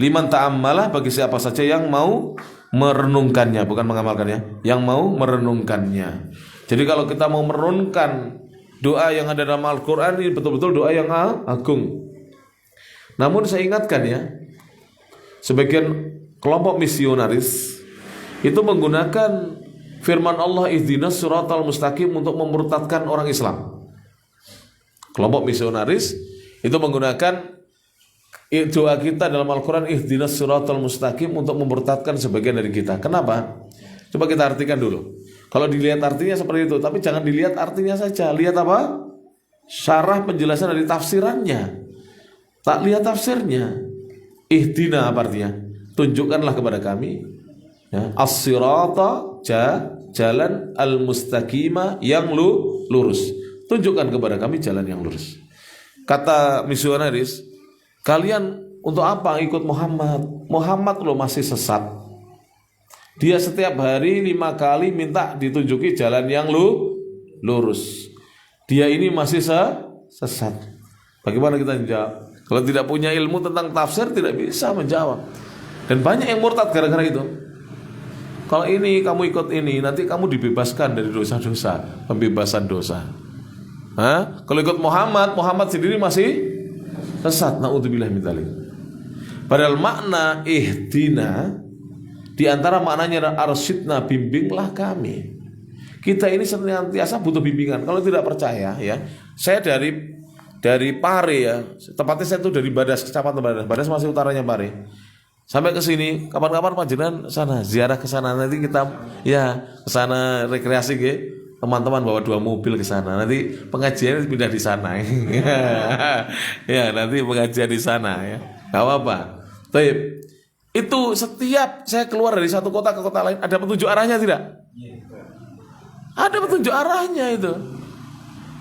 Liman ta'ammalah, bagi siapa saja yang mau merenungkannya, bukan mengamalkannya, yang mau merenungkannya. Jadi kalau kita mau merenungkan doa yang ada dalam Al-Quran, ini betul-betul doa yang agung. Namun saya ingatkan ya, sebagian kelompok misionaris itu menggunakan firman Allah ihdinas siratal mustaqim untuk memurtadkan orang Islam. Kelompok misionaris itu menggunakan doa kita dalam Al-Quran ihdinas siratal mustaqim untuk memurtadkan sebagian dari kita. Kenapa? Coba kita artikan dulu. Kalau dilihat artinya seperti itu, tapi jangan dilihat artinya saja. Lihat apa? Syarah penjelasan dari tafsirannya. Tak lihat tafsirnya. Ihdina apa artinya? Tunjukkanlah kepada kami ya, as-sirata, jalan al-mustaqima, yang lurus. Tunjukkan kepada kami jalan yang lurus. Kata misionaris, kalian untuk apa ikut Muhammad? Muhammad loh masih sesat. Dia setiap hari 5 kali minta ditunjuki jalan yang lurus. Dia ini masih sesat. Bagaimana kita menjawab? Kalau tidak punya ilmu tentang tafsir, tidak bisa menjawab. Dan banyak yang murtad gara-gara itu. Kalau ini kamu ikut ini, nanti kamu dibebaskan dari dosa-dosa, pembebasan dosa. Kalau ikut Muhammad, Muhammad sendiri masih sesat. Na'udzubillah min dzalik. Padahal makna ihdina di antara maknanya adalah arsyidna, bimbinglah kami. Kita ini senantiasa butuh bimbingan. Kalau tidak percaya ya, saya dari Pare ya, tepatnya saya itu dari Badas, kecamatan Badas. Badas masih utaranya Pare. Sampai ke sini, kapan-kapan panjenengan sana ziarah ke sana, nanti kita ya ke sana rekreasi ke teman-teman bawa 2 mobil ke sana. Nanti pengajian pindah di sana. Ya, nanti pengajian di sana ya. Enggak apa-apa. Baik. Itu setiap saya keluar dari satu kota ke kota lain, ada petunjuk arahnya tidak? Ada petunjuk arahnya itu.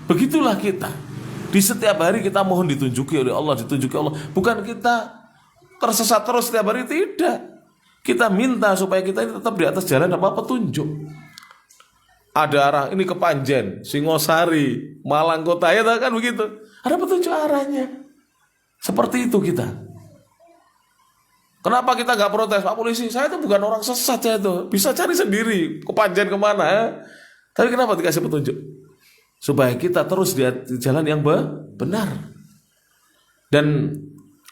Begitulah kita. Di setiap hari kita mohon ditunjuki oleh Allah, ditunjuki Allah. Bukan kita tersesat terus setiap hari, tidak. Kita minta supaya kita ini tetap di atas jalan apa petunjuk. Ada arah ini ke Panjen, Singosari, Malang Kota ya kan begitu. Ada petunjuk arahnya. Seperti itu kita. Kenapa kita nggak protes, Pak Polisi? Saya itu bukan orang sesat, saya itu bisa cari sendiri kepanjen kemana ya. Tapi kenapa dikasih petunjuk? Supaya kita terus di jalan yang benar. Dan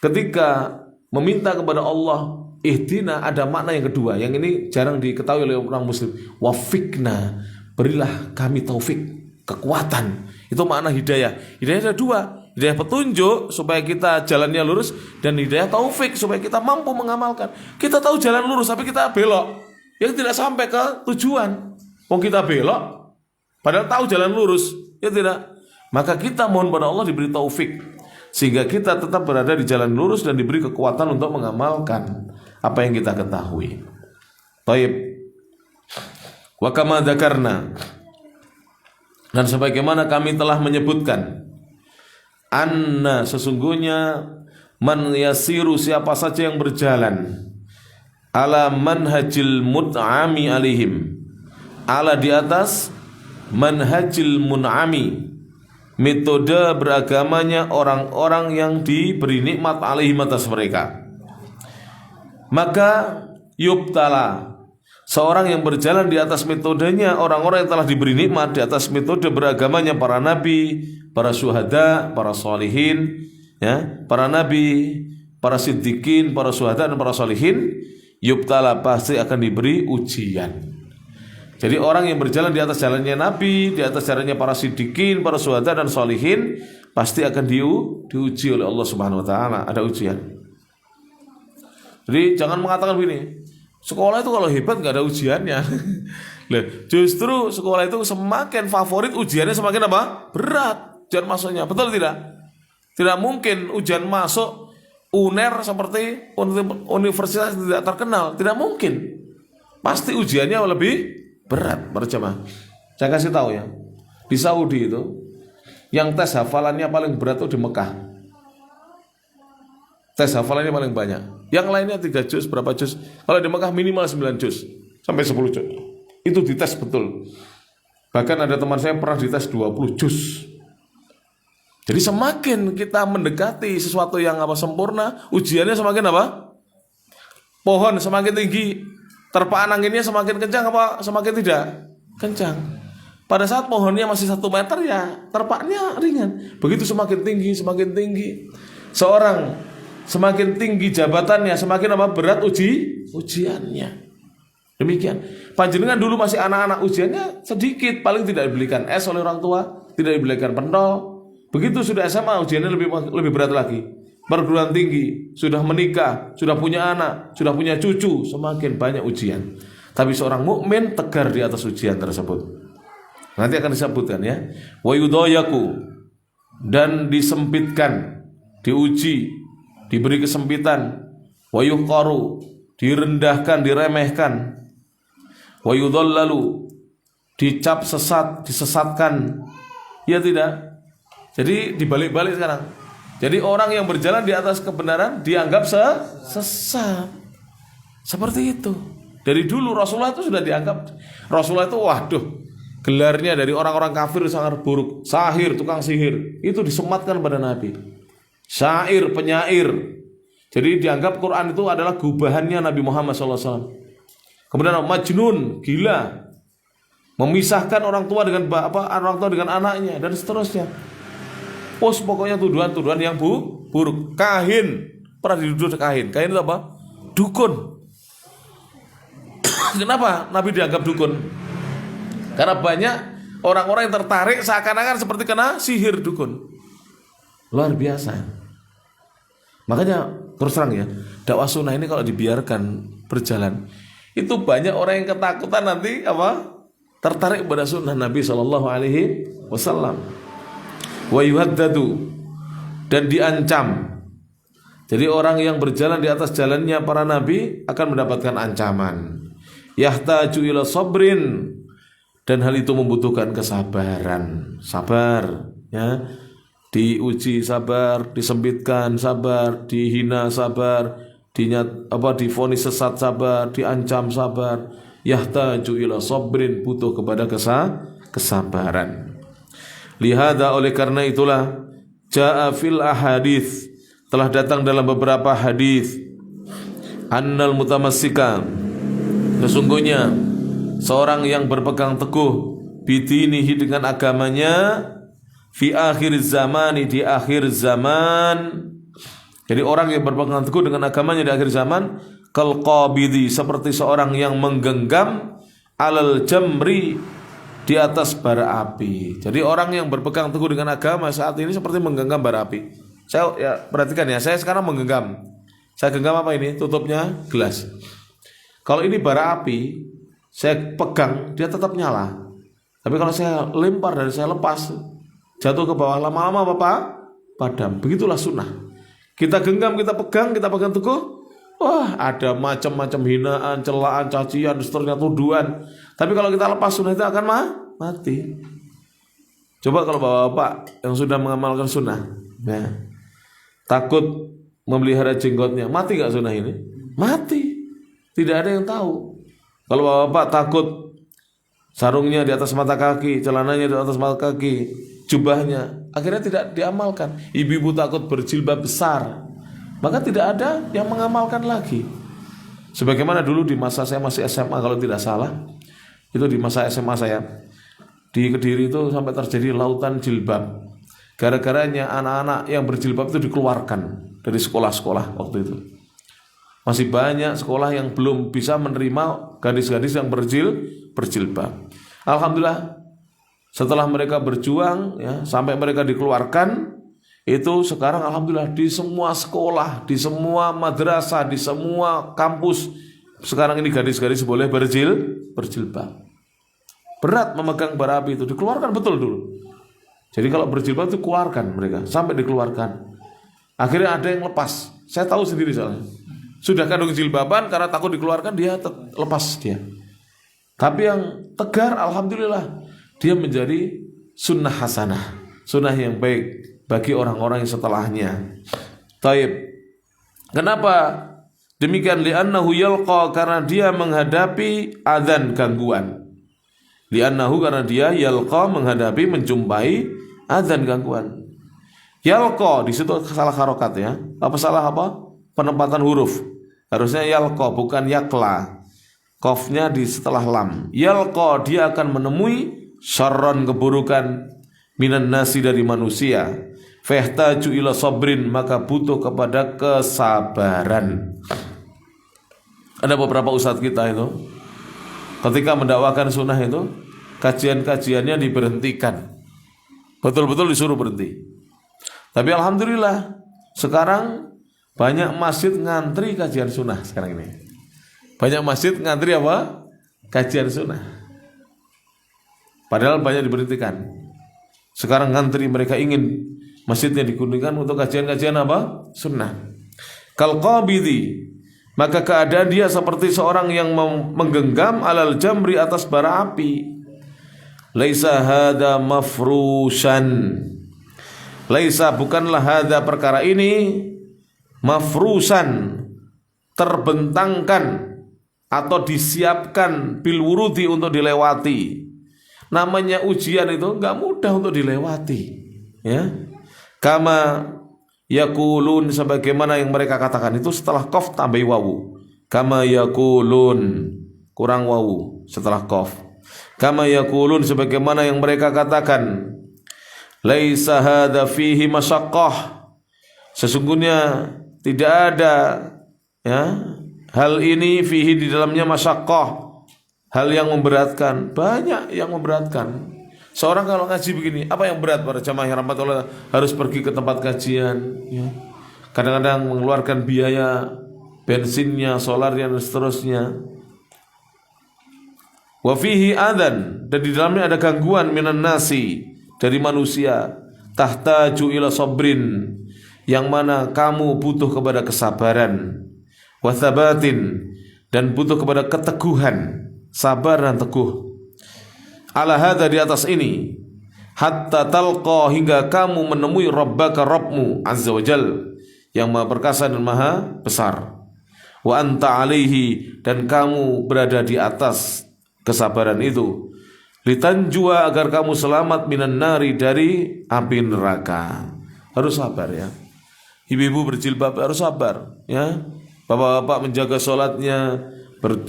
ketika meminta kepada Allah ihdina, ada makna yang kedua, yang ini jarang diketahui oleh orang muslim. Wafikna, berilah kami taufik, kekuatan. Itu makna hidayah. Hidayah ada dua, hidayah petunjuk supaya kita jalannya lurus, dan hidayah taufik supaya kita mampu mengamalkan. Kita tahu jalan lurus tapi kita belok, yang tidak sampai ke tujuan. Kita belok padahal tahu jalan lurus, ya tidak. Maka kita mohon pada Allah diberi taufik sehingga kita tetap berada di jalan lurus dan diberi kekuatan untuk mengamalkan apa yang kita ketahui. Taib. Wa kama dzakarna, dan sebagaimana kami telah menyebutkan, anna, sesungguhnya, man yasiru, siapa saja yang berjalan, ala manhajil mut'ami alaihim, ala di atas manhajil mun'ami, metode beragamanya orang-orang yang diberi nikmat alaihim, atas mereka, maka yubtala, seorang yang berjalan di atas metodenya orang-orang yang telah diberi nikmat, di atas metode beragamanya para nabi, para syuhada, para sholihin, ya, para nabi, para siddiqin, para syuhada dan para sholihin, yubtala, pasti akan diberi ujian. Jadi orang yang berjalan di atas jalannya nabi, di atas jalannya para siddiqin, para syuhada dan sholihin, pasti akan diuji oleh Allah Subhanahu wa taala, ada ujian. Jadi jangan mengatakan begini, sekolah itu kalau hebat nggak ada ujiannya. Justru sekolah itu semakin favorit ujiannya semakin apa? Berat ujian masuknya. Betul tidak? Tidak mungkin ujian masuk UNER seperti universitas tidak terkenal. Tidak mungkin. Pasti ujiannya lebih berat, berjamaah. Saya kasih tahu ya, di Saudi itu yang tes hafalannya paling berat itu di Mekah. Tes hafalannya paling banyak. Yang lainnya 3 juz, berapa juz. Kalau di Mekah minimal 9 juz sampai 10 juz. Itu dites betul. Bahkan ada teman saya pernah dites 20 juz. Jadi semakin kita mendekati sesuatu yang sempurna, ujiannya semakin apa? Pohon semakin tinggi, terpaan anginnya semakin kencang semakin tidak kencang. Pada saat pohonnya masih 1 meter, ya terpaannya ringan. Begitu semakin tinggi. Seorang semakin tinggi jabatannya, semakin berat ujiannya. Demikian. Panjenengan dulu masih anak-anak, ujiannya sedikit, paling tidak dibelikan es oleh orang tua, tidak dibelikan pentol. Begitu sudah SMA, ujiannya lebih berat lagi. Perguruan tinggi, sudah menikah, sudah punya anak, sudah punya cucu, semakin banyak ujian. Tapi seorang mukmin tegar di atas ujian tersebut. Nanti akan disebutkan ya. Wa yudayaku, dan disempitkan, diuji, diberi kesempitan. Wa yuqaru, direndahkan, diremehkan. Wa yudhallalu, dicap sesat, disesatkan. Ya tidak. Jadi dibalik-balik sekarang. Jadi orang yang berjalan di atas kebenaran dianggap sesat. Seperti itu. Dari dulu Rasulullah itu sudah dianggap, Rasulullah itu gelarnya dari orang-orang kafir sangat buruk. Sahir, tukang sihir. Itu disematkan pada Nabi. Syair, penyair. Jadi dianggap Quran itu adalah gubahannya Nabi Muhammad SAW. Kemudian majnun, gila. Memisahkan orang tua dengan orang tua dengan anaknya dan seterusnya. Pokoknya tuduhan-tuduhan yang buruk. Kahin, pernah dituduh kahin. Kahin itu apa? Dukun. Kenapa Nabi dianggap dukun? Karena banyak orang-orang yang tertarik seakan-akan seperti kena sihir dukun. Luar biasa. Makanya terus terang ya, dakwah sunnah ini kalau dibiarkan berjalan, itu banyak orang yang ketakutan nanti tertarik kepada sunnah Nabi SAW. Wa yuhaddadu, dan diancam. Jadi orang yang berjalan di atas jalannya para nabi akan mendapatkan ancaman. Yahtaju ila sabrin, dan hal itu membutuhkan kesabaran. Sabar ya. Diuji sabar, disempitkan sabar, dihina sabar, divonis sesat sabar, diancam sabar. Yahtaju ila sabrin, butuh kepada kesabaran. Lihada, oleh karena itulah, jaa fil ahadits, telah datang dalam beberapa hadis, annal mutamassika, sesungguhnya seorang yang berpegang teguh bidinihi, dengan agamanya, fi akhir zamani, di akhir zaman. Jadi orang yang berpegang teguh dengan agamanya di akhir zaman, kal qabidi, seperti seorang yang menggenggam, alal jamri, di atas bara api. Jadi orang yang berpegang teguh dengan agama saat ini seperti menggenggam bara api. Saya ya, perhatikan ya, saya sekarang menggenggam. Saya genggam apa ini? Tutupnya gelas. Kalau ini bara api, saya pegang, dia tetap nyala. Tapi kalau saya lempar dan saya lepas, jatuh ke bawah, lama-lama Bapak padam. Begitulah sunnah. Kita genggam, kita pegang teguh. Wah, ada macam-macam hinaan, celaan, cacian, seterusnya, tuduhan. Tapi kalau kita lepas sunnah itu akan mati. Coba kalau Bapak yang sudah mengamalkan sunnah, ya, takut memelihara jenggotnya, mati gak sunnah ini? Mati. Tidak ada yang tahu. Kalau Bapak takut sarungnya di atas mata kaki, celananya di atas mata kaki, jubahnya, akhirnya tidak diamalkan. Ibu-ibu takut berjilbab besar, maka tidak ada yang mengamalkan lagi. Sebagaimana dulu di masa saya masih SMA kalau tidak salah, itu di masa SMA saya di Kediri itu sampai terjadi lautan jilbab. Gara-garanya anak-anak yang berjilbab itu dikeluarkan dari sekolah-sekolah waktu itu. Masih banyak sekolah yang belum bisa menerima gadis-gadis yang berjilbab. Alhamdulillah, setelah mereka berjuang, ya, sampai mereka dikeluarkan, itu sekarang alhamdulillah di semua sekolah, di semua madrasah, di semua kampus, sekarang ini gadis-gadis boleh berjilbab. Berat memegang bara api itu, dikeluarkan betul dulu. Jadi kalau berjilbab itu keluarkan mereka, sampai dikeluarkan. Akhirnya ada yang lepas. Saya tahu sendiri soalnya. Sudah kandung jilbaban, karena takut dikeluarkan dia lepas dia. Tapi yang tegar, alhamdulillah, dia menjadi sunnah hasanah, sunnah yang baik bagi orang-orang yang setelahnya. Taib. Kenapa demikian? Li'annahu yalqa, karena dia menghadapi adzan, gangguan. Li'annahu, karena dia yalqa, menghadapi, menjumpai adzan, gangguan. Yalqa di situ salah harokat ya. Apa salah apa? Penempatan huruf. Harusnya yalqa bukan yakla. Qafnya di setelah lam. Yalqa, dia akan menemui syarran, keburukan, minan nasi, dari manusia. Fahtaju ila sabrin, maka butuh kepada kesabaran. Ada beberapa ustadz kita itu ketika mendakwakan sunnah itu, kajian-kajiannya diberhentikan. Betul-betul disuruh berhenti. Tapi alhamdulillah sekarang banyak masjid ngantri kajian sunnah sekarang ini. Banyak masjid ngantri apa? Kajian sunnah. Padahal banyak diberhentikan. Sekarang ngantri, mereka ingin masjidnya digunakan untuk kajian-kajian apa? Sunnah. Kal qabidi, maka keadaan dia seperti seorang yang menggenggam alal jamri, atas bara api. Laisa hada mafrusan. Laisa, bukanlah hada, perkara ini, mafrusan, terbentangkan atau disiapkan, bil wurudi, untuk dilewati. Namanya ujian itu enggak mudah untuk dilewati, ya. Kama yakulun, sebagaimana yang mereka katakan. Itu setelah qaf tambah wawu. Kama yakulun, kurang wawu setelah qaf. Kama yakulun, sebagaimana yang mereka katakan. Laisa hadza fihi masyaqqah, sesungguhnya tidak ada, ya, hal ini fihi, di dalamnya, masyaqqah, hal yang memberatkan. Banyak yang memberatkan. Seorang kalau ngaji begini, apa yang berat para jamaah yang rahmatullah? Harus pergi ke tempat kajian, ya. Kadang-kadang mengeluarkan biaya bensinnya, solarnya, dan seterusnya. Wa fihi adzan, dan di dalamnya ada gangguan, minan nasi, dari manusia. Tahtaju ila sabrin, yang mana kamu butuh kepada kesabaran. Wa thabatin, dan butuh kepada keteguhan, sabar dan teguh. Ala hadza, di atas ini, hatta talqa, hingga kamu menemui rabbaka, Rabbmu azza wa jal, yang maha perkasa dan maha besar. Wa anta alaihi, dan kamu berada di atas kesabaran itu. Litanjua, agar kamu selamat, minan nari, dari api neraka. Harus sabar, ya. Ibu-ibu berjilbab harus sabar, ya. bapak-bapak menjaga sholatnya,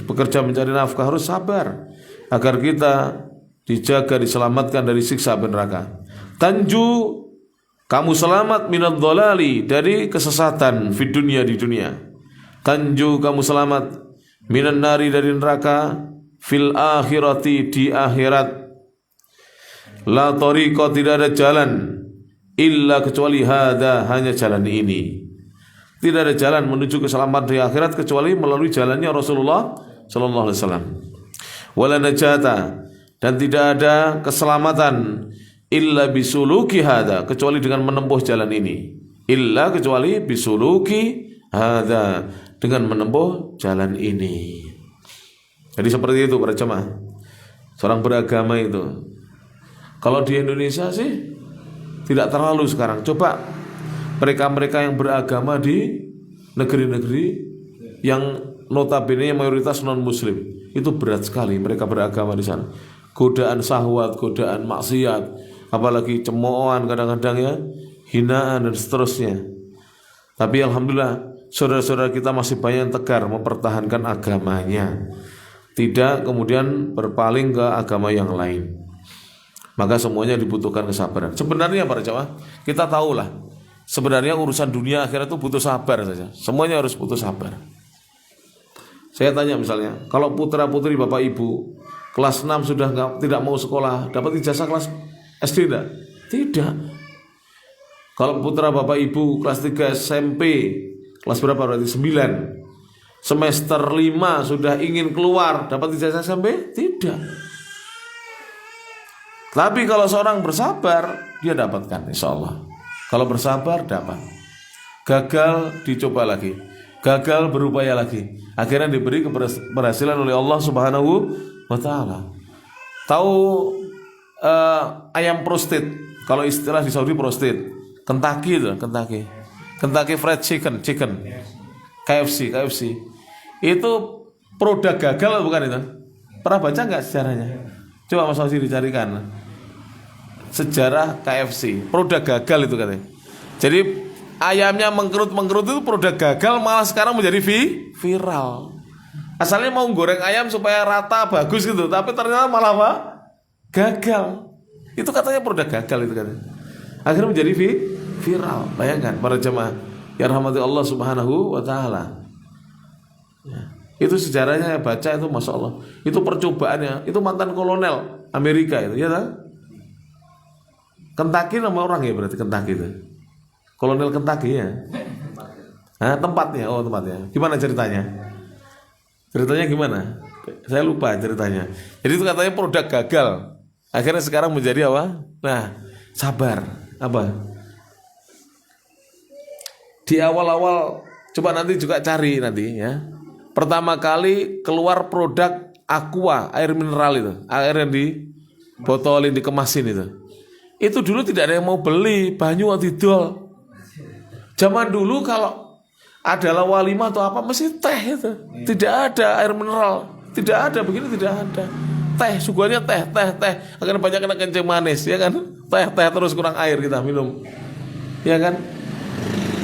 bekerja mencari nafkah, harus sabar agar kita dijaga, diselamatkan dari siksa api neraka. Tanju, kamu selamat minadh dhalali, dari kesesatan di dunia. Tanju, kamu selamat minan nari, dari neraka, fil akhirati, di akhirat. La tariqa, tidak ada jalan illa, kecuali hada, hanya jalan ini. Tidak ada jalan menuju keselamatan di akhirat kecuali melalui jalannya Rasulullah sallallahu alaihi wasallam. Wala najata, dan tidak ada keselamatan illa bisuluki hada, kecuali dengan menempuh jalan ini. Illa, kecuali bisuluki hada, dengan menempuh jalan ini. Jadi seperti itu para jemaah. Seorang beragama itu, kalau di Indonesia sih tidak terlalu sekarang. Coba mereka-mereka yang beragama di negeri-negeri yang notabene mayoritas non-muslim, itu berat sekali mereka beragama di sana. Godaan syahwat, godaan maksiat, apalagi cemoohan kadang-kadang ya, hinaan dan seterusnya. Tapi alhamdulillah saudara-saudara kita masih banyak yang tegar mempertahankan agamanya, tidak kemudian berpaling ke agama yang lain. Maka semuanya dibutuhkan kesabaran. Sebenarnya para jamaah, kita tahulah sebenarnya urusan dunia akhirat itu butuh sabar saja. Semuanya harus butuh sabar. Saya tanya misalnya, kalau putra-putri bapak ibu kelas 6 sudah tidak mau sekolah, dapat ijazah kelas SD tidak? Tidak. Kalau putra bapak ibu kelas 3 SMP, kelas berapa berarti? 9, semester 5 sudah ingin keluar, dapat ijazah SMP? Tidak. Tapi kalau seorang bersabar, dia dapatkan, insya Allah. Kalau bersabar, dapat. Gagal, dicoba lagi. Gagal, berupaya lagi. Akhirnya diberi keberhasilan oleh Allah Subhanahu wa Ta'ala. Tahu ayam prostit? Kalau istilah di Saudi prostit, Kentucky itu, Kentucky Fried Chicken, KFC. Itu produk gagal bukan itu? Pernah baca nggak sejarahnya? Coba Mas Fauzi dicarikan sejarah KFC, produk gagal itu katanya. Jadi ayamnya mengkerut itu produk gagal, malah sekarang menjadi viral. Asalnya mau goreng ayam supaya rata bagus gitu, tapi ternyata malah apa? Gagal. Itu katanya produk gagal itu katanya. Akhirnya menjadi viral. Bayangkan para jemaah yang rahmati Allah Subhanahu wa Ta'ala. Ya. Itu sejarahnya baca itu, masya Allah. Itu percobaannya. Itu mantan kolonel Amerika itu, ya kan? Kentucky nama orang ya berarti Kentucky itu. Kolonel Kentucky ya. Tempatnya. Gimana ceritanya? Ceritanya gimana? Saya lupa ceritanya. Jadi itu katanya produk gagal. Akhirnya sekarang menjadi apa? Nah, sabar. Apa? Di awal-awal coba nanti juga cari nanti ya. Pertama kali keluar produk Aqua, air mineral itu, air yang dibotolin, dikemasin itu. Itu dulu tidak ada yang mau beli, banyu didol. Zaman dulu kalau adalah walimah atau apa mesti teh itu. Tidak ada air mineral, tidak ada begini, tidak ada. Teh, suguhannya teh. Akan banyak kena kencing manis, ya kan? Teh terus kurang air kita minum. Ya kan?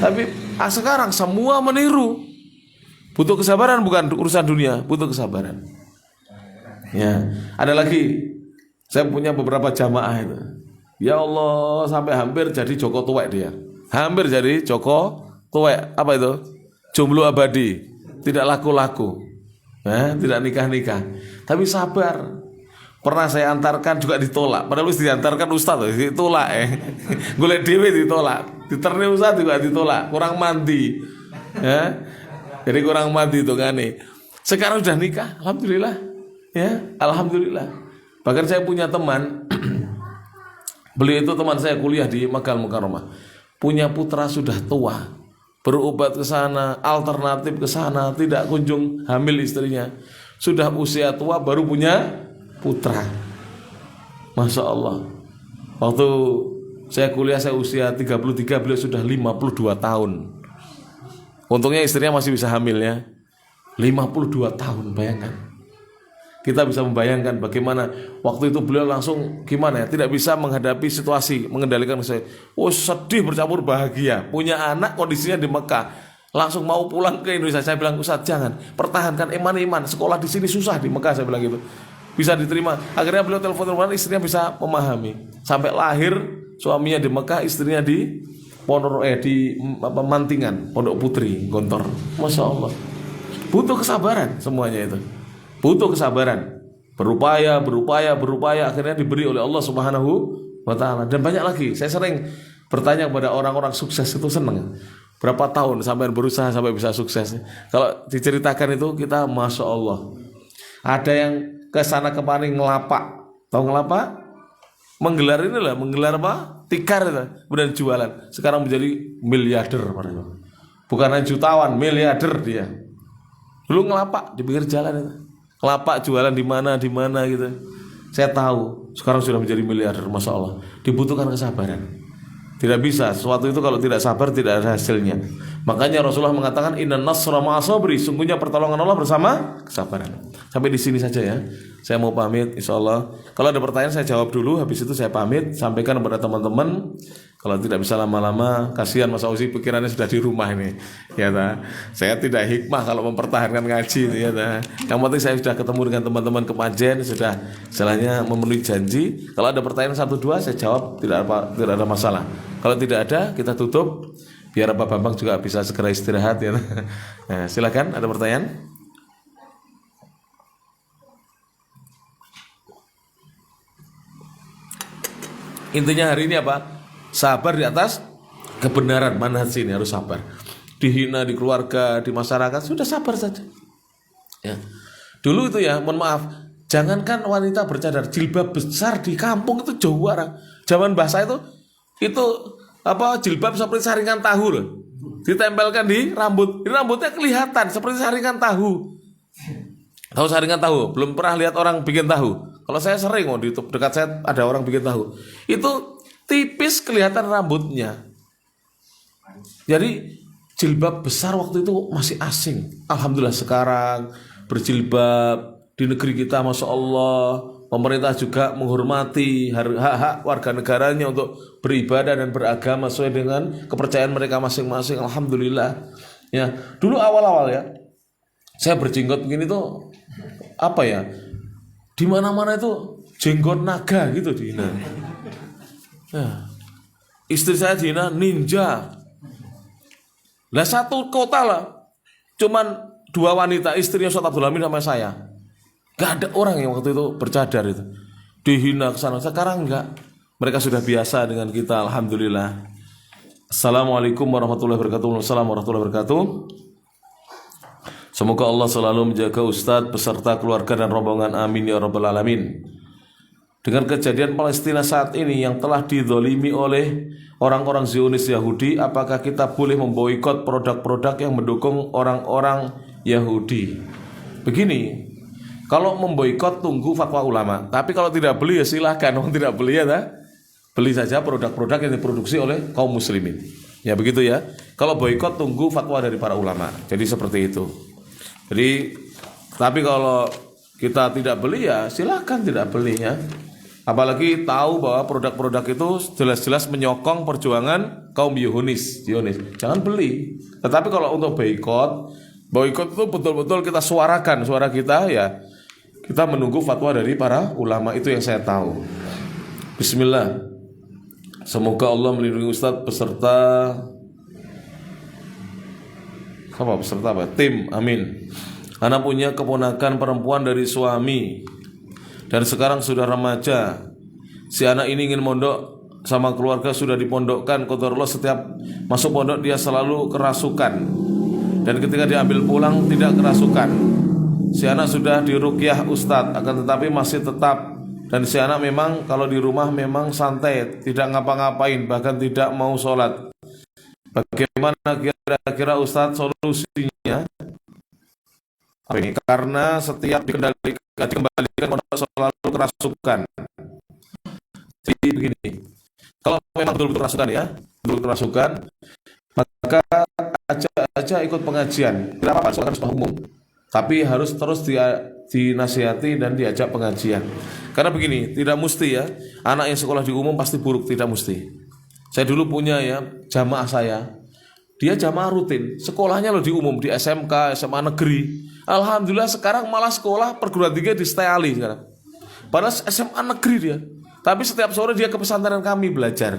Tapi sekarang semua meniru. Butuh kesabaran, bukan urusan dunia, butuh kesabaran. Ya, ada lagi. Saya punya beberapa jamaah itu. Ya Allah, sampai hampir jadi Joko Tuwek dia. Hampir jadi Joko Tuwek. Apa itu? Jomblo abadi, tidak laku-laku. Tidak nikah-nikah. Tapi sabar. Pernah saya antarkan juga ditolak. Padahal harus diantarkan ustaz ditolak golek dhewe ditolak. Diterni ustaz juga ditolak. Kurang mandi. Ya. Jadi kurang mandi itu kan nih. Sekarang sudah nikah, alhamdulillah. Ya, alhamdulillah. Bahkan saya punya teman, beliau itu teman saya kuliah di Makkah Mukarramah. Punya putra sudah tua, berobat ke sana, alternatif ke sana, tidak kunjung hamil istrinya. Sudah usia tua baru punya putra. Masya Allah. Waktu saya kuliah saya usia 33, beliau sudah 52 tahun. Untungnya istrinya masih bisa hamil ya. 52 tahun, bayangkan. Kita bisa membayangkan bagaimana waktu itu beliau langsung gimana ya, tidak bisa menghadapi situasi, mengendalikan saya. Oh sedih bercampur bahagia, punya anak kondisinya di Mekah. langsung mau pulang ke Indonesia. Saya bilang, Ustaz jangan, pertahankan iman, sekolah di sini susah di Mekah, saya bilang gitu, bisa diterima. Akhirnya beliau telepon, istrinya bisa memahami. Sampai lahir suaminya di Mekah, istrinya di Mantingan, Pondok Putri, Gontor. Masya Allah. Butuh kesabaran semuanya itu. Butuh kesabaran. Berupaya, akhirnya diberi oleh Allah Subhanahu wa Ta'ala. Dan banyak lagi. Saya sering bertanya kepada orang-orang sukses itu, seneng. Berapa tahun sampai berusaha sampai bisa sukses? Kalau diceritakan itu kita Masya Allah. Ada yang ke sana kemari ngelapak. Tahu ngelapak? Menggelar apa? Tikar itu, kemudian jualan. Sekarang menjadi miliarder. Bukan hanya jutawan, miliarder dia. Dulu ngelapak di pinggir jalan itu. Ngelapak jualan di mana gitu. Saya tahu. Sekarang sudah menjadi miliarder, Masya Allah. Dibutuhkan kesabaran. Tidak bisa, sesuatu itu kalau tidak sabar tidak ada hasilnya. Makanya Rasulullah mengatakan innan nasra ma'as-sabri, sungguhnya pertolongan Allah bersama kesabaran. Sampai di sini saja ya. Saya mau pamit, insyaallah. Kalau ada pertanyaan saya jawab dulu, habis itu saya pamit, sampaikan kepada teman-teman. Kalau tidak bisa lama-lama, kasihan Mas Auzi pikirannya sudah di rumah ini. Ya ta. Saya tidak hikmah kalau mempertahankan ngaji ya ta. Yang penting saya sudah ketemu dengan teman-teman Kepanjen, sudah istilahnya memenuhi janji. Kalau ada pertanyaan 1-2 saya jawab, tidak ada masalah. Kalau tidak ada, kita tutup biar Pak Bambang juga bisa segera istirahat ya. Nah, silakan, ada pertanyaan? Intinya hari ini apa? Sabar di atas kebenaran, manhaj ini harus sabar. Dihina di keluarga, di masyarakat, sudah sabar saja. Ya. Dulu itu ya, mohon maaf, jangankan wanita bercadar, jilbab besar di kampung itu jauh orang. Zaman bahasa itu jilbab seperti saringan tahu loh. Ditempelkan di rambut. Di rambutnya kelihatan seperti saringan tahu. Tahu saringan tahu? Belum pernah lihat orang bikin tahu. Kalau saya sering di YouTube dekat saya ada orang bikin tahu. Itu tipis kelihatan rambutnya. Jadi jilbab besar waktu itu masih asing. Alhamdulillah sekarang berjilbab di negeri kita, Masya Allah. Pemerintah juga menghormati hak-hak warga negaranya untuk beribadah dan beragama sesuai dengan kepercayaan mereka masing-masing. Alhamdulillah. Ya, dulu awal-awal ya, saya berjenggot begini tuh di mana-mana itu jenggot naga gitu dihina. Ya. Istri saya dihina ninja. Lah satu kota lah, cuman 2 wanita, istrinya Ustaz Abdul Amin sama saya. Gak ada orang yang waktu itu bercadar itu dihina kesana. Sekarang enggak. Mereka sudah biasa dengan kita, alhamdulillah. Assalamualaikum warahmatullahi wabarakatuh. Assalamualaikum warahmatullahi wabarakatuh. Semoga Allah selalu menjaga Ustadz beserta keluarga dan rombongan, amin ya rabbal alamin. Dengan kejadian Palestina saat ini yang telah dizalimi oleh orang-orang Zionis Yahudi, apakah kita boleh memboikot produk-produk yang mendukung orang-orang Yahudi? Begini, kalau memboikot tunggu fatwa ulama. Tapi kalau tidak beli ya silahkan. Kalau tidak beli ya beli saja produk-produk yang diproduksi oleh kaum muslimin. Ya begitu ya. Kalau boikot tunggu fatwa dari para ulama. Jadi seperti itu. Jadi tapi kalau kita tidak beli ya silahkan tidak beli ya. Apalagi tahu bahwa produk-produk itu jelas-jelas menyokong perjuangan kaum Zionis. Jangan beli. Tetapi kalau untuk boikot itu betul-betul kita suarakan suara kita ya. Kita menunggu fatwa dari para ulama, itu yang saya tahu. Bismillah. Semoga Allah melindungi Ustadz beserta tim, amin. Ana punya keponakan perempuan dari suami dan sekarang sudah remaja. Si anak ini ingin mondok sama keluarga, sudah dipondokkan. Qadarullah setiap masuk pondok dia selalu kerasukan. Dan ketika diambil pulang tidak kerasukan. Si anak sudah diruqyah Ustadz, akan tetapi masih tetap. Dan si anak memang kalau di rumah memang santai, tidak ngapa-ngapain, bahkan tidak mau sholat. Bagaimana kira-kira Ustadz solusinya? Karena setiap dikembalikan pondok selalu kerasukan. Jadi begini, kalau memang betul-betul kerasukan ya, betul-betul kerasukan, maka aja ikut pengajian. Tidak apa-apa, soalnya harus umum. Tapi harus terus dinasihati dan diajak pengajian. Karena begini, tidak mesti ya, anak yang sekolah di umum pasti buruk, tidak mesti. Saya dulu punya ya, jamaah saya dia jamaah rutin. Sekolahnya loh di umum, di SMK, SMA negeri. Alhamdulillah sekarang malah sekolah perguruan tinggi di Seteali sekarang. Padahal SMA negeri dia. Tapi setiap sore dia ke pesantren kami belajar.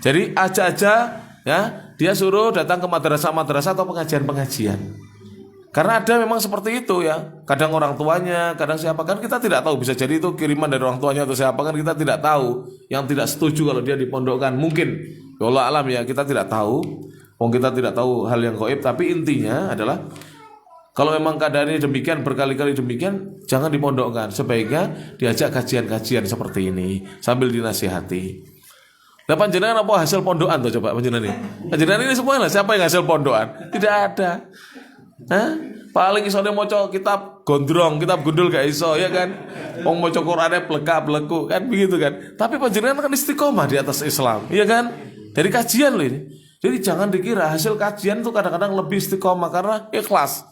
Jadi aja ya, dia suruh datang ke madrasah-madrasah atau pengajian-pengajian. Karena ada memang seperti itu ya. Kadang orang tuanya, kadang siapa, kan kita tidak tahu. Bisa jadi itu kiriman dari orang tuanya atau siapa, kan kita tidak tahu. Yang tidak setuju kalau dia dipondokkan, mungkin ya Allah alam ya, kita tidak tahu. Kita tidak tahu hal yang gaib. Tapi intinya adalah kalau memang keadaannya demikian, berkali-kali demikian, jangan dipondokkan. Sebaiknya diajak kajian-kajian seperti ini sambil dinasihati. Nah panjenengan apa hasil pondokan tuh, coba panjenengan ini? Panjenengan ini semuanya siapa yang hasil pondokan? Tidak ada. Paling isone maca kitab gondrong, kitab gundul gak iso ya kan. Wong maca Qur'ane blekak-bleku kan begitu kan. Tapi panjenengan kan istiqomah di atas Islam, iya kan? Dari kajian loh ini. Jadi jangan dikira hasil kajian itu kadang-kadang lebih istiqomah karena ikhlas.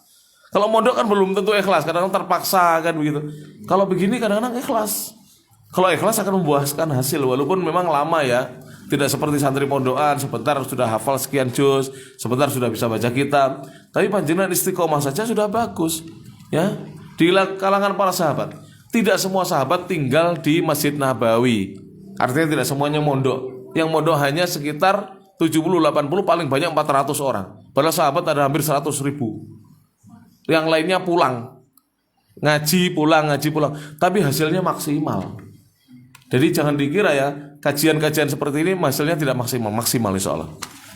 Kalau mondok kan belum tentu ikhlas, kadang-kadang terpaksa kan begitu. Kalau begini kadang-kadang ikhlas. Kalau ikhlas akan membuahkan hasil walaupun memang lama ya. Tidak seperti santri pondokan, sebentar sudah hafal sekian juz, sebentar sudah bisa baca kitab. Tapi panjenengan istiqomah saja sudah bagus. Ya, di kalangan para sahabat, tidak semua sahabat tinggal di Masjid Nabawi. Artinya tidak semuanya mondok. Yang mondok hanya sekitar 70-80, paling banyak 400 orang. Padahal sahabat ada hampir 100.000. Yang lainnya pulang. Ngaji pulang. Tapi hasilnya maksimal. Jadi jangan dikira ya kajian-kajian seperti ini hasilnya tidak maksimal insyaallah.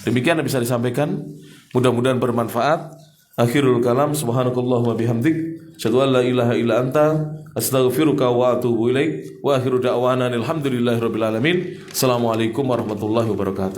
Demikian yang bisa disampaikan, mudah-mudahan bermanfaat. Akhirul kalam, subhanakallahumma bihamdik, asyhadu an la ilaha illa anta, astaghfiruka wa atubu ilaik. Wa akhiru da'wana alhamdulillahirabbil alamin. Assalamualaikum warahmatullahi wabarakatuh.